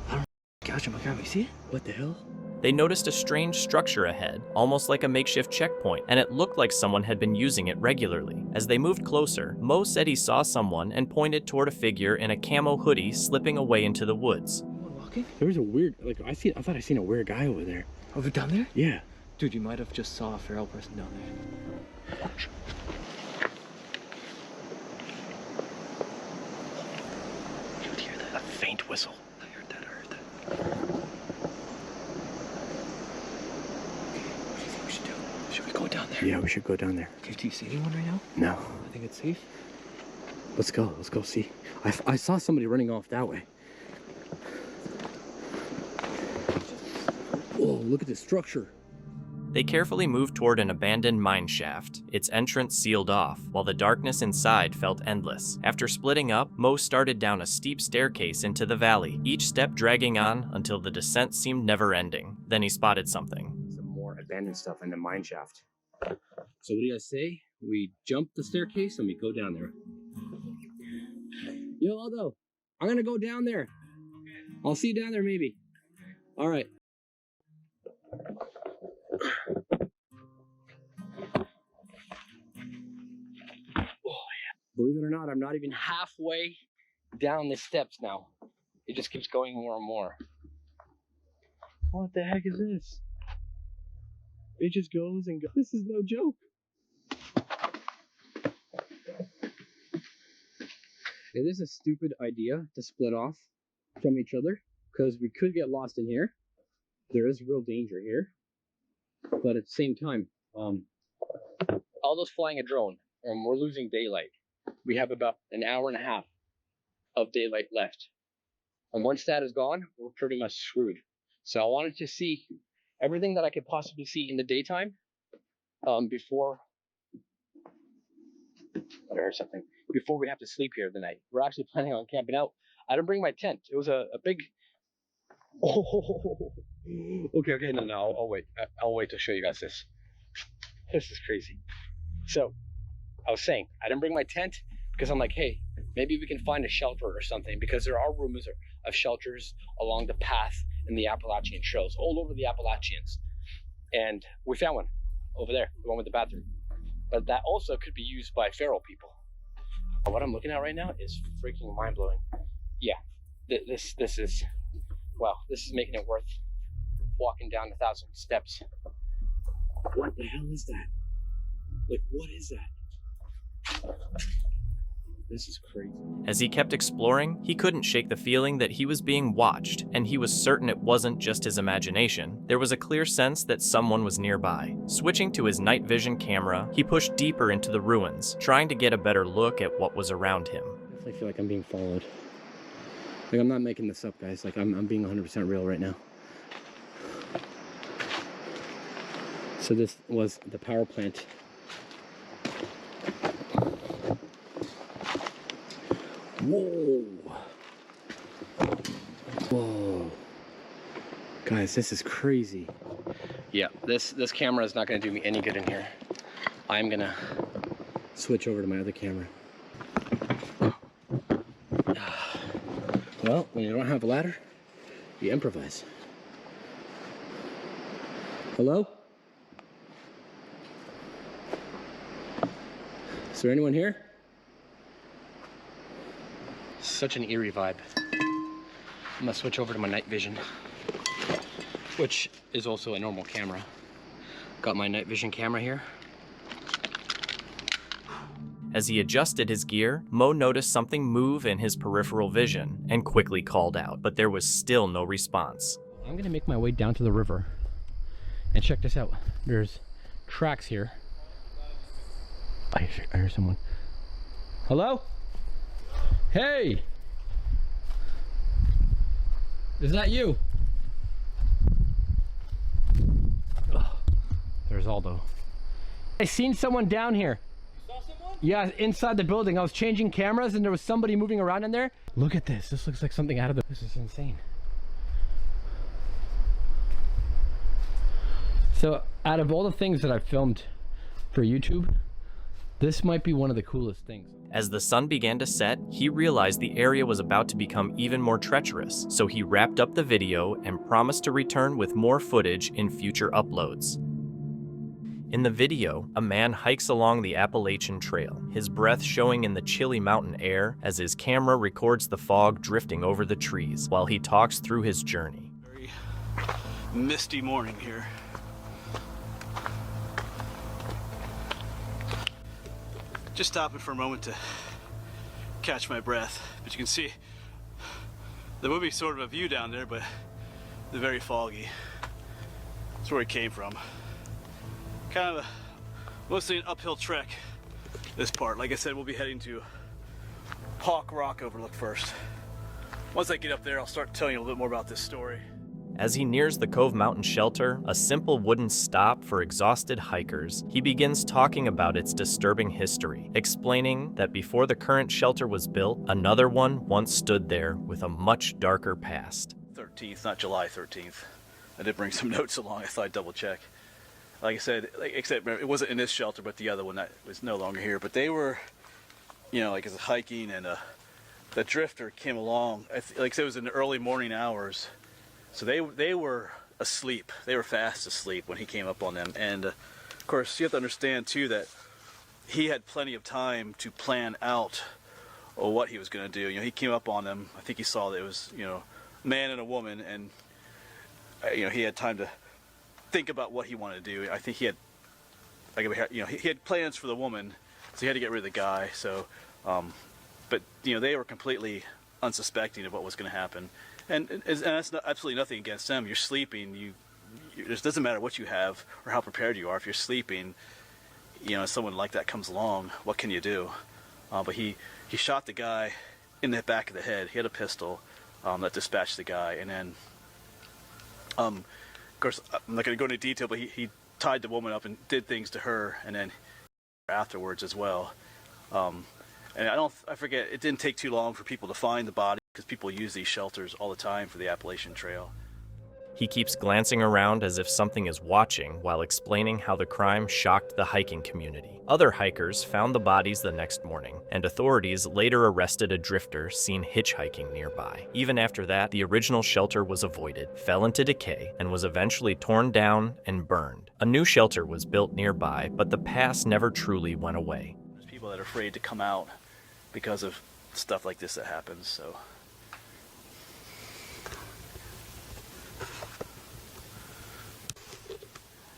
I don't know. Gosh, oh my God, you see it? What the hell? They noticed a strange structure ahead, almost like a makeshift checkpoint, and it looked like someone had been using it regularly. As they moved closer, Mo said he saw someone and pointed toward a figure in a camo hoodie slipping away into the woods. Walking? There was a weird, like, I thought I seen a weird guy over there. Over down there? Yeah. Dude, you might have just saw a feral person down there. Watch. You would hear that? A faint whistle. I heard that. What do you think we should do? Should we go down there? Yeah, we should go down there. Okay, do you see anyone right now? No. I think it's safe. Let's go see. I saw somebody running off that way. Whoa, look at this structure. They carefully moved toward an abandoned mine shaft, its entrance sealed off, while the darkness inside felt endless. After splitting up, Mo started down a steep staircase into the valley, each step dragging on until the descent seemed never-ending. Then he spotted something. Some more abandoned stuff in the mine shaft. So what do you guys say? We jump the staircase and we go down there. Yo, Aldo, I'm gonna go down there. I'll see you down there maybe. All right. Believe it or not, I'm not even halfway down the steps now. It just keeps going more and more. What the heck is this? It just goes and goes. This is no joke. It is a stupid idea to split off from each other because we could get lost in here. There is real danger here. But at the same time, Aldo's flying a drone. we're losing daylight. We have about an hour and a half of daylight left. And once that is gone, we're pretty much screwed. So I wanted to see everything that I could possibly see in the daytime before I heard something. Before we have to sleep here the night. We're actually planning on camping out. I didn't bring my tent. It was a big. Oh, okay, no, I'll wait. I'll wait to show you guys this. This is crazy. So, I was saying, I didn't bring my tent because I'm like, hey, maybe we can find a shelter or something, because there are rumors of shelters along the path in the Appalachian trails, all over the Appalachians. And we found one over there, the one with the bathroom. But that also could be used by feral people. What I'm looking at right now is freaking mind-blowing. Yeah, this is, wow, this is making it worth walking down 1,000 steps. What the hell is that? Like, what is that? This is crazy. As he kept exploring, he couldn't shake the feeling that he was being watched, and he was certain it wasn't just his imagination. There was a clear sense that someone was nearby. Switching to his night vision camera, he pushed deeper into the ruins, trying to get a better look at what was around him. I feel like I'm being followed. Like, I'm not making this up, guys. Like, I'm being 100% real right now. So this was the power plant. Whoa. Whoa. Guys, this is crazy. Yeah, this camera is not going to do me any good in here. I'm going to switch over to my other camera. Well, when you don't have a ladder, you improvise. Hello? Is there anyone here? Such an eerie vibe. I'm gonna switch over to my night vision, which is also a normal camera. Got my night vision camera here. As he adjusted his gear, Mo noticed something move in his peripheral vision and quickly called out, but there was still no response. I'm gonna make my way down to the river and check this out. There's tracks here. I hear someone. Hello? Hey! Is that you? Oh, there's Aldo. I seen someone down here. You saw someone? Yeah, inside the building. I was changing cameras and there was somebody moving around in there. Look at this. This looks like something out of the... This is insane. So, out of all the things that I've filmed for YouTube, this might be one of the coolest things. As the sun began to set, he realized the area was about to become even more treacherous, so he wrapped up the video and promised to return with more footage in future uploads. In the video, a man hikes along the Appalachian Trail, his breath showing in the chilly mountain air as his camera records the fog drifting over the trees while he talks through his journey. Very misty morning here. Just stopping for a moment to catch my breath, but you can see there would be sort of a view down there, but they're very foggy. That's where it came from. Kind of mostly an uphill trek, this part. Like I said, we'll be heading to Hawk Rock Overlook first. Once I get up there, I'll start telling you a little bit more about this story. As he nears the Cove Mountain Shelter, a simple wooden stop for exhausted hikers, he begins talking about its disturbing history, explaining that before the current shelter was built, another one once stood there with a much darker past. 13th, not July 13th. I did bring some notes along, I thought I'd double check. Like I said, except it wasn't in this shelter, but the other one that was no longer here. But they were, you know, like as a hiking, and the drifter came along, like I said, it was in the early morning hours. So they were asleep. They were fast asleep when he came up on them. And of course, you have to understand too that he had plenty of time to plan out what he was going to do. You know, he came up on them. I think he saw that it was, you know, a man and a woman, and you know, he had time to think about what he wanted to do. I think he had, like, you know, he had plans for the woman, so he had to get rid of the guy. So, but you know, they were completely unsuspecting of what was going to happen. And that's absolutely nothing against them. You're sleeping. It doesn't matter what you have or how prepared you are. If you're sleeping, someone like that comes along, what can you do? But he shot the guy in the back of the head. He had a pistol that dispatched the guy, and then, of course, I'm not going to go into detail, but he tied the woman up and did things to her, and then afterwards as well. And I forget, it didn't take too long for people to find the body, because people use these shelters all the time for the Appalachian Trail. He keeps glancing around as if something is watching while explaining how the crime shocked the hiking community. Other hikers found the bodies the next morning, and authorities later arrested a drifter seen hitchhiking nearby. Even after that, the original shelter was avoided, fell into decay, and was eventually torn down and burned. A new shelter was built nearby, but the past never truly went away. There's people that are afraid to come out because of stuff like this that happens, so.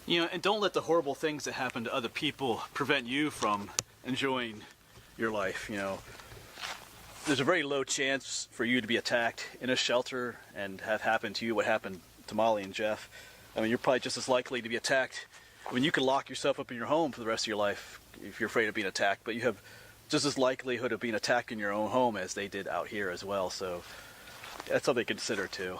And don't let the horrible things that happen to other people prevent you from enjoying your life. There's a very low chance for you to be attacked in a shelter and have happened to you what happened to Molly and Jeff. I mean, you're probably just as likely to be attacked. I mean, you can lock yourself up in your home for the rest of your life if you're afraid of being attacked, but you have just as likelihood of being attacked in your own home as they did out here as well. So that's something to consider too.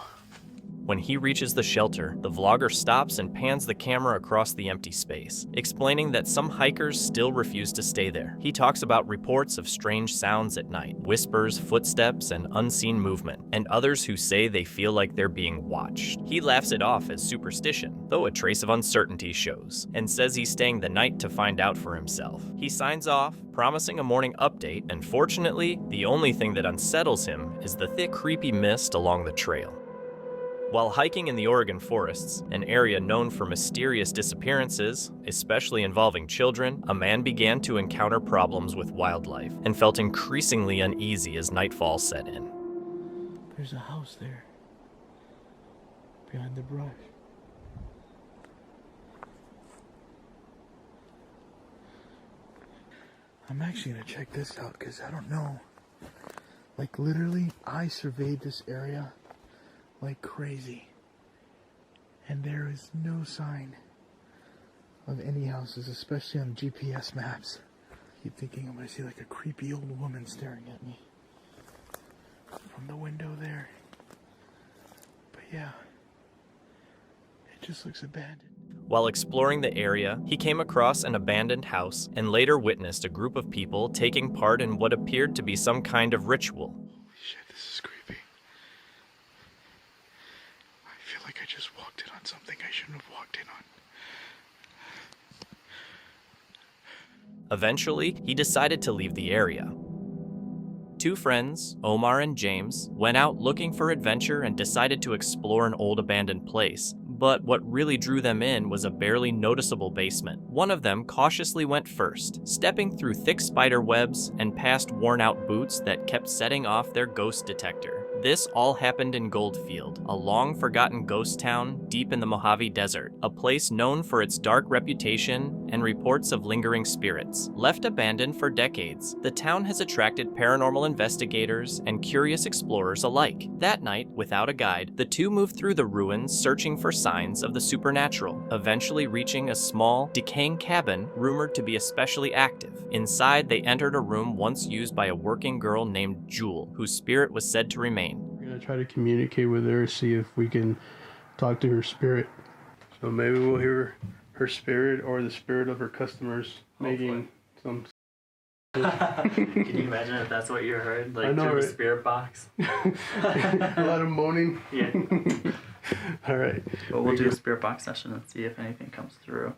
When he reaches the shelter, the vlogger stops and pans the camera across the empty space, explaining that some hikers still refuse to stay there. He talks about reports of strange sounds at night, whispers, footsteps, and unseen movement, and others who say they feel like they're being watched. He laughs it off as superstition, though a trace of uncertainty shows, and says he's staying the night to find out for himself. He signs off, promising a morning update, and fortunately, the only thing that unsettles him is the thick, creepy mist along the trail. While hiking in the Oregon forests, an area known for mysterious disappearances, especially involving children, a man began to encounter problems with wildlife and felt increasingly uneasy as nightfall set in. There's a house there, behind the brush. I'm actually gonna check this out because I don't know. Like literally, I surveyed this area like crazy, and there is no sign of any houses, especially on GPS maps. I keep thinking I'm gonna see like a creepy old woman staring at me from the window there, but yeah, it just looks abandoned. While exploring the area, he came across an abandoned house and later witnessed a group of people taking part in what appeared to be some kind of ritual. I just walked in on something I shouldn't have walked in on. Eventually, he decided to leave the area. Two friends, Omar and James, went out looking for adventure and decided to explore an old abandoned place. But what really drew them in was a barely noticeable basement. One of them cautiously went first, stepping through thick spider webs and past worn-out boots that kept setting off their ghost detector. This all happened in Goldfield, a long-forgotten ghost town deep in the Mojave Desert, a place known for its dark reputation and reports of lingering spirits. Left abandoned for decades, the town has attracted paranormal investigators and curious explorers alike. That night, without a guide, the two moved through the ruins searching for signs of the supernatural, eventually reaching a small, decaying cabin rumored to be especially active. Inside, they entered a room once used by a working girl named Jewel, whose spirit was said to remain. We're going to try to communicate with her, see if we can talk to her spirit. So maybe we'll hear her spirit or the spirit of her customers making some... Can you imagine if that's what you heard? Like, I know, through right? a spirit box? A lot of moaning. Yeah. All right. But we'll do a spirit box session and see if anything comes through.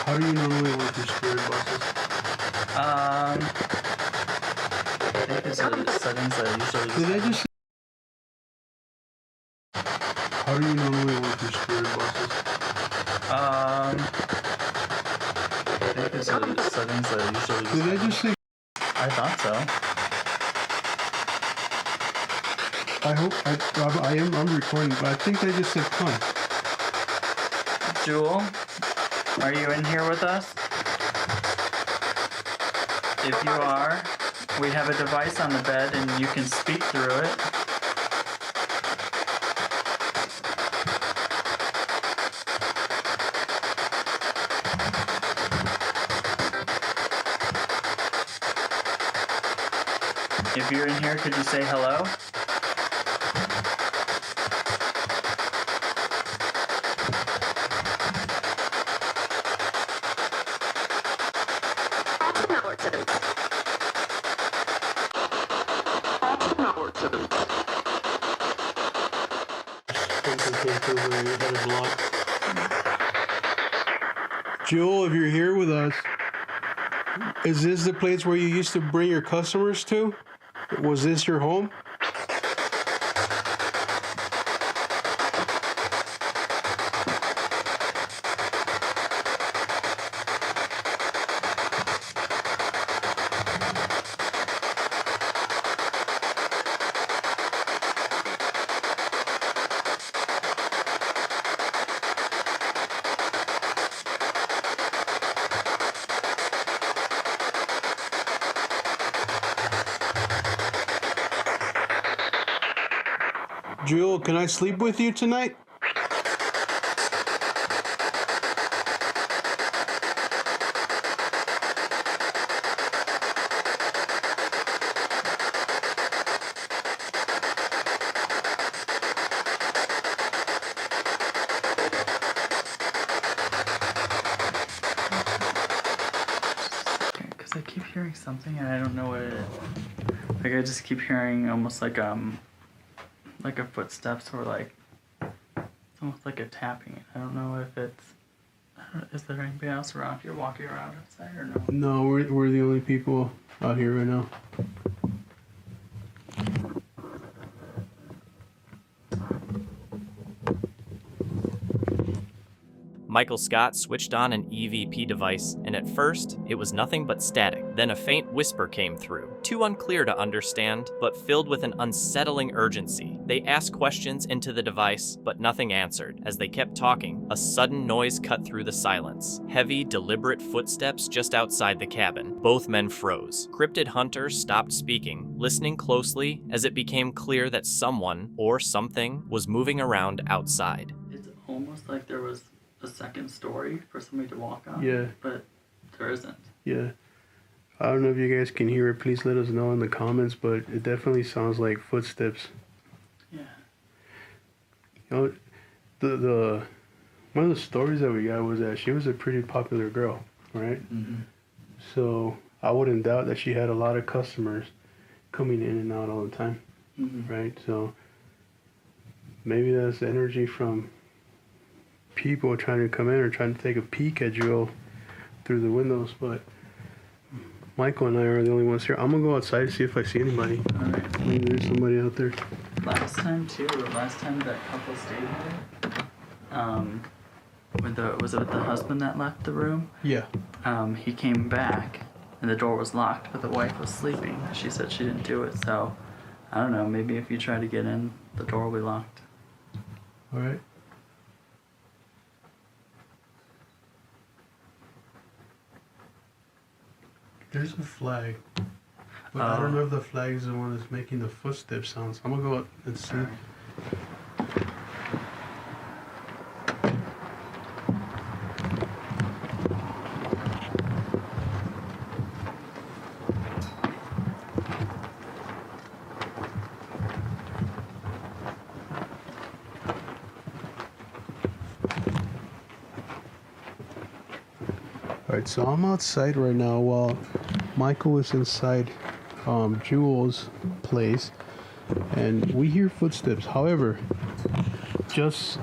How do you normally work your spirit boxes? I think there's settings that usually... Did I just say... How do you normally work your spirit boxes? I think there's settings that usually... Did I just say... I thought so. I hope... I'm recording, but I think I just said come. Jewel, are you in here with us? If you are, we have a device on the bed and you can speak through it. If you're in here, could you say hello? Jewel, if you're here with us, is this the place where you used to bring your customers to? Was this your home? Jewel, can I sleep with you tonight? Because I keep hearing something and I don't know what it is. Like I just keep hearing almost like a footsteps or like it's almost like a tapping. I don't know if it's. Is there anybody else around here walking around outside or no? No, we're the only people out here right now. Michael Scott switched on an EVP device, and at first, it was nothing but static. Then a faint whisper came through, too unclear to understand, but filled with an unsettling urgency. They asked questions into the device, but nothing answered. As they kept talking, a sudden noise cut through the silence. Heavy, deliberate footsteps just outside the cabin. Both men froze. Cryptid Hunter stopped speaking, listening closely as it became clear that someone, or something, was moving around outside. It's almost like there was a second story for somebody to walk on. Yeah. But there isn't. Yeah. I don't know if you guys can hear it. Please let us know in the comments, but it definitely sounds like footsteps. Yeah. You know, the one of the stories that we got was that she was a pretty popular girl, right? Mm-hmm. So I wouldn't doubt that she had a lot of customers coming in and out all the time, Mm-hmm. right? So maybe that's energy from people trying to come in or trying to take a peek at Jewel through the windows, but Michael and I are the only ones here. I'm gonna go outside to see if I see anybody. Alright. Maybe there's somebody out there. Last time that couple stayed here, was it with the husband that left the room? Yeah. He came back and the door was locked, but the wife was sleeping. She said she didn't do it, so I don't know, maybe if you try to get in, the door will be locked. Alright. There's a flag, but I don't know if the flag is the one that's making the footstep sounds. I'm gonna go out and see. Alright, so I'm outside right now while Michael is inside Jewel's place, and we hear footsteps. However, just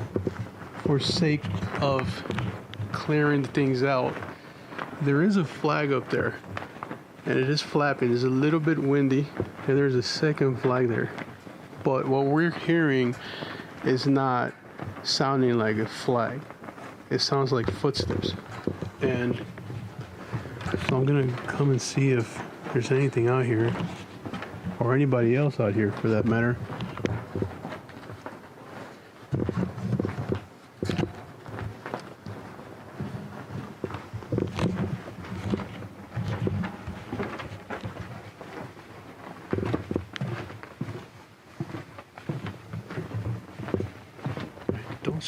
for sake of clearing things out, there is a flag up there, and it is flapping. It's a little bit windy, and there's a second flag there. But what we're hearing is not sounding like a flag. It sounds like footsteps. And so I'm gonna come and see if there's anything out here, or anybody else out here for that matter.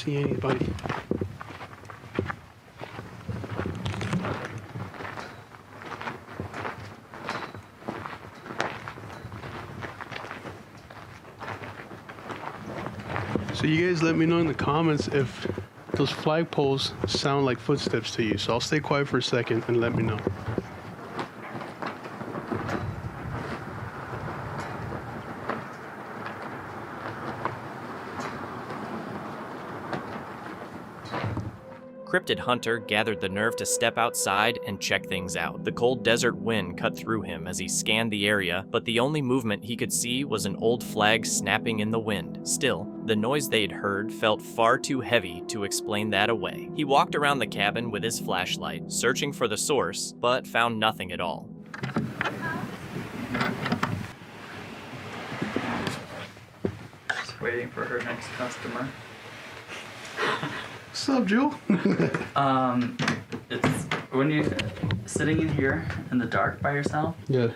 see anybody. So you guys let me know in the comments if those flagpoles sound like footsteps to you. So I'll stay quiet for a second and let me know. Cryptid Hunter gathered the nerve to step outside and check things out. The cold desert wind cut through him as he scanned the area, but the only movement he could see was an old flag snapping in the wind. Still, the noise they'd heard felt far too heavy to explain that away. He walked around the cabin with his flashlight, searching for the source, but found nothing at all. Just waiting for her next customer. What's up, Jewel? It's when you're sitting in here in the dark by yourself. Yeah.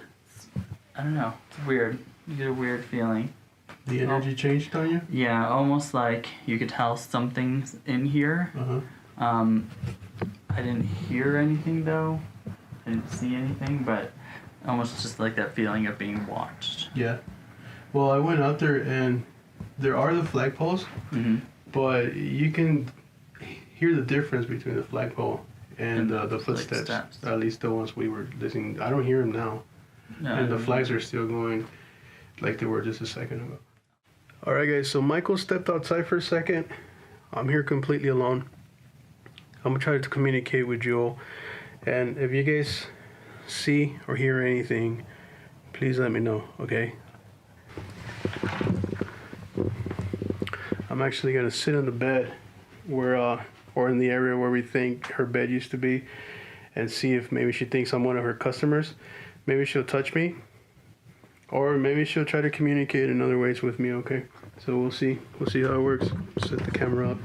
I don't know. It's weird. You get a weird feeling. The energy changed on you? Yeah, almost like you could tell something's in here. I didn't hear anything though. I didn't see anything, but almost just like that feeling of being watched. Yeah. Well, I went out there and there are the flagpoles, but you can hear the difference between the flagpole and the footsteps. At least the ones we were listening. I don't hear them now. No, and the flags are still going like they were just a second ago. All right, guys. So Michael stepped outside for a second. I'm here completely alone. I'm gonna try to communicate with Jewel, and if you guys see or hear anything, please let me know. Okay. I'm actually gonna sit on the bed where or in the area where we think her bed used to be, and see if maybe she thinks I'm one of her customers. Maybe she'll touch me, or maybe she'll try to communicate in other ways with me. Okay, so we'll see how it works. Set the camera up.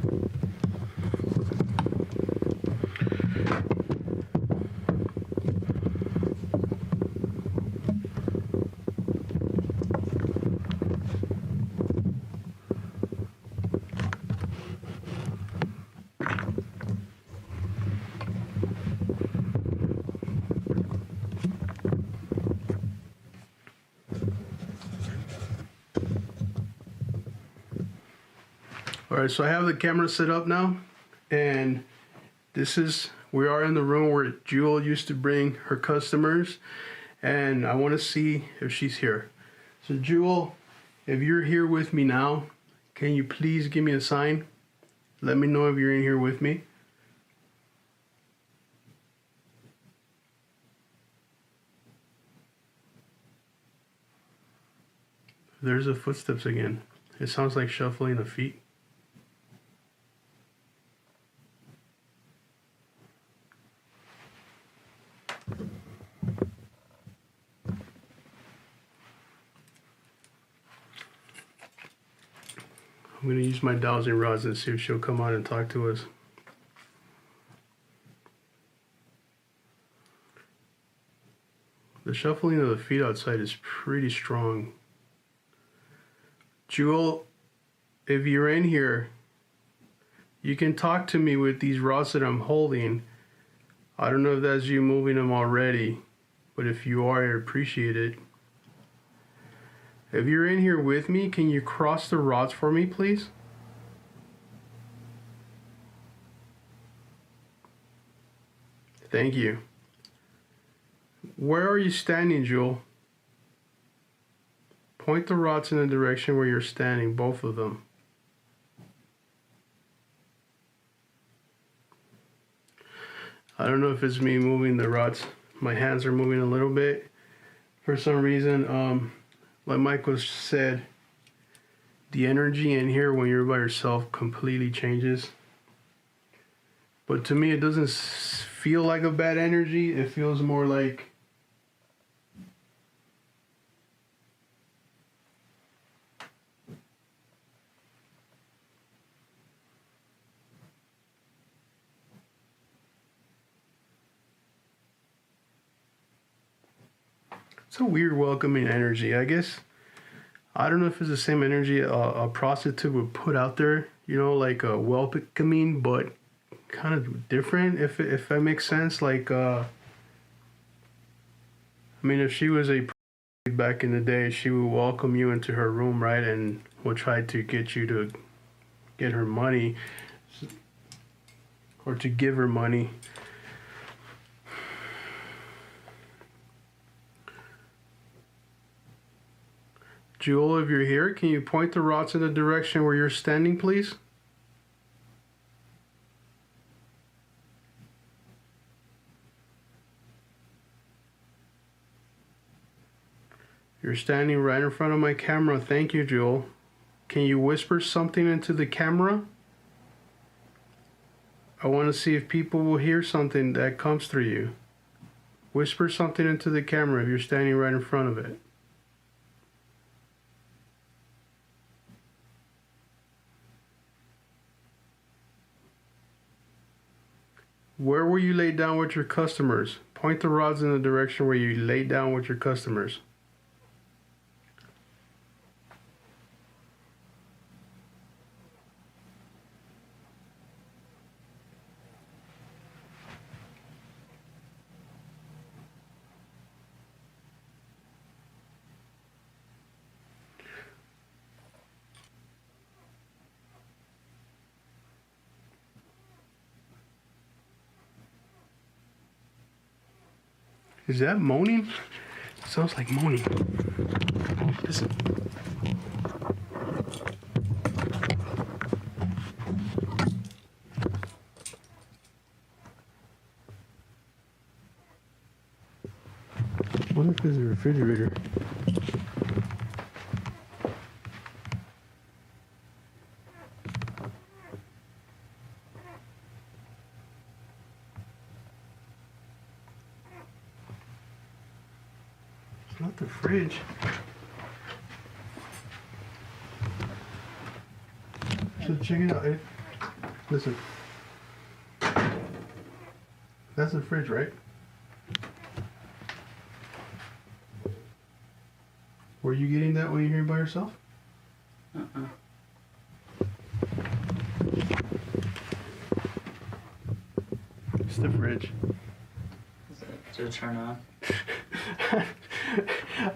Alright, so I have the camera set up now, and we are in the room where Jewel used to bring her customers, and I want to see if she's here. So Jewel, if you're here with me now, can you please give me a sign? Let me know if you're in here with me. There's the footsteps again. It sounds like shuffling of feet. I'm going to use my dowsing rods and see if she'll come out and talk to us. The shuffling of the feet outside is pretty strong. Jewel, if you're in here, you can talk to me with these rods that I'm holding. I don't know if that's you moving them already, but if you are, I appreciate it. If you're in here with me, can you cross the rods for me, please? Thank you. Where are you standing, Jewel? Point the rods in the direction where you're standing, both of them. I don't know if it's me moving the rods. My hands are moving a little bit for some reason. Like Michael said, the energy in here when you're by yourself completely changes. But to me, it doesn't feel like a bad energy. It feels more like it's a weird welcoming energy. I guess I don't know if it's the same energy a prostitute would put out there you know, like a welcoming, but kind of different, if that makes sense. Like, I mean, if she was a back in the day, she would welcome you into her room, right, and would try to get you to get her money or to give her money. Jewel, if you're here, can you point the rods in the direction where you're standing, please? You're standing right in front of my camera. Thank you, Jewel. Can you whisper something into the camera? I want to see if people will hear something that comes through you. Whisper something into the camera if you're standing right in front of it. Where were you laid down with your customers? Point the rods in the direction where you laid down with your customers. Is that moaning? Sounds like moaning. Listen. I wonder if there's a refrigerator. It's not the fridge. So check it out. Listen. That's the fridge, right? Were you getting that when you're here by yourself? It's the fridge. Did it turn on?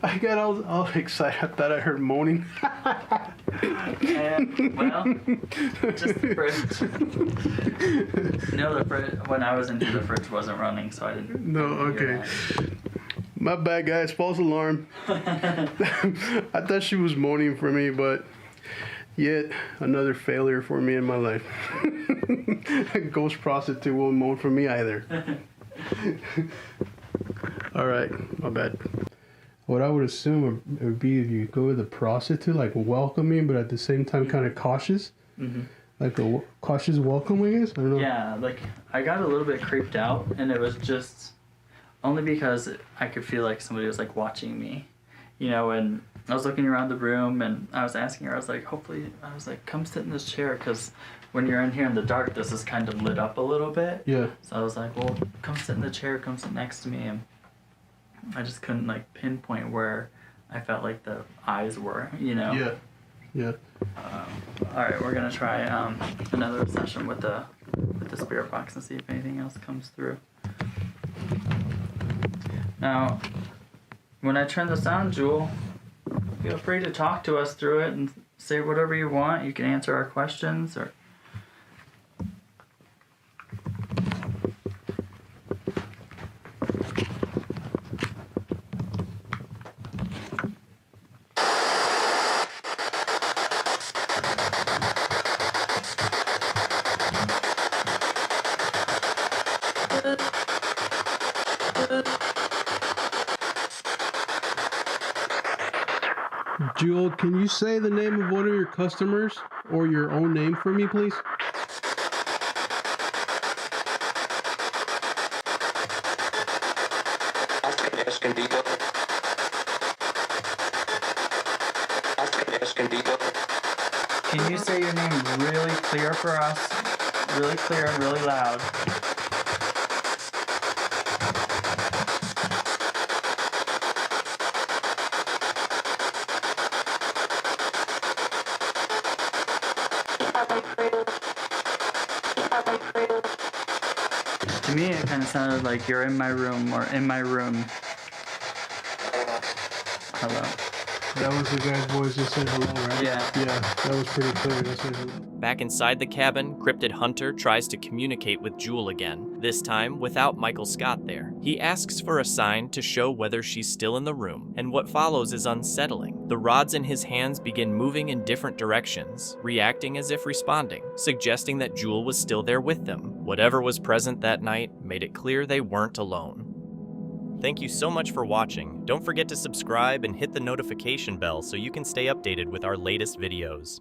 I got all excited. I thought I heard moaning. Well, just the fridge. No, the fridge. When I was in here, the fridge wasn't running, so I didn't. No, okay. My bad, guys. False alarm. I thought she was moaning for me, but yet another failure for me in my life. A ghost prostitute won't moan for me either. All right, my bad. What I would assume it would be if you go with a prostitute, like welcoming, but at the same time kind of cautious. Mm-hmm. Like a cautious welcome, I guess? I don't know. Yeah, like I got a little bit creeped out, and it was just only because I could feel like somebody was like watching me, you know, and I was looking around the room and I was asking her, I was like, hopefully, I was like, come sit in this chair, because when you're in here in the dark, this is kind of lit up a little bit. Yeah. So I was like, well, come sit in the chair, come sit next to me, and I just couldn't like pinpoint where I felt like the eyes were, you know? Yeah. Yeah. All right, we're gonna try another session with the spirit box and see if anything else comes through. Now, when I turn this on, Jewel, feel free to talk to us through it and say whatever you want. You can answer our questions or. Jewel, can you say the name of one of your customers or your own name for me, please? Can you say your name really clear for us? Really clear and really loud. To me, it kind of sounded like you're in my room or in my room. Hello. That was the guy's voice that said hello, right? Yeah. Yeah, that was pretty clear. That said hello. Back inside the cabin, Cryptid Hunter tries to communicate with Jewel again, this time without Michael Scott there. He asks for a sign to show whether she's still in the room, and what follows is unsettling. The rods in his hands begin moving in different directions, reacting as if responding, suggesting that Jewel was still there with them. Whatever was present that night made it clear they weren't alone. Thank you so much for watching. Don't forget to subscribe and hit the notification bell so you can stay updated with our latest videos.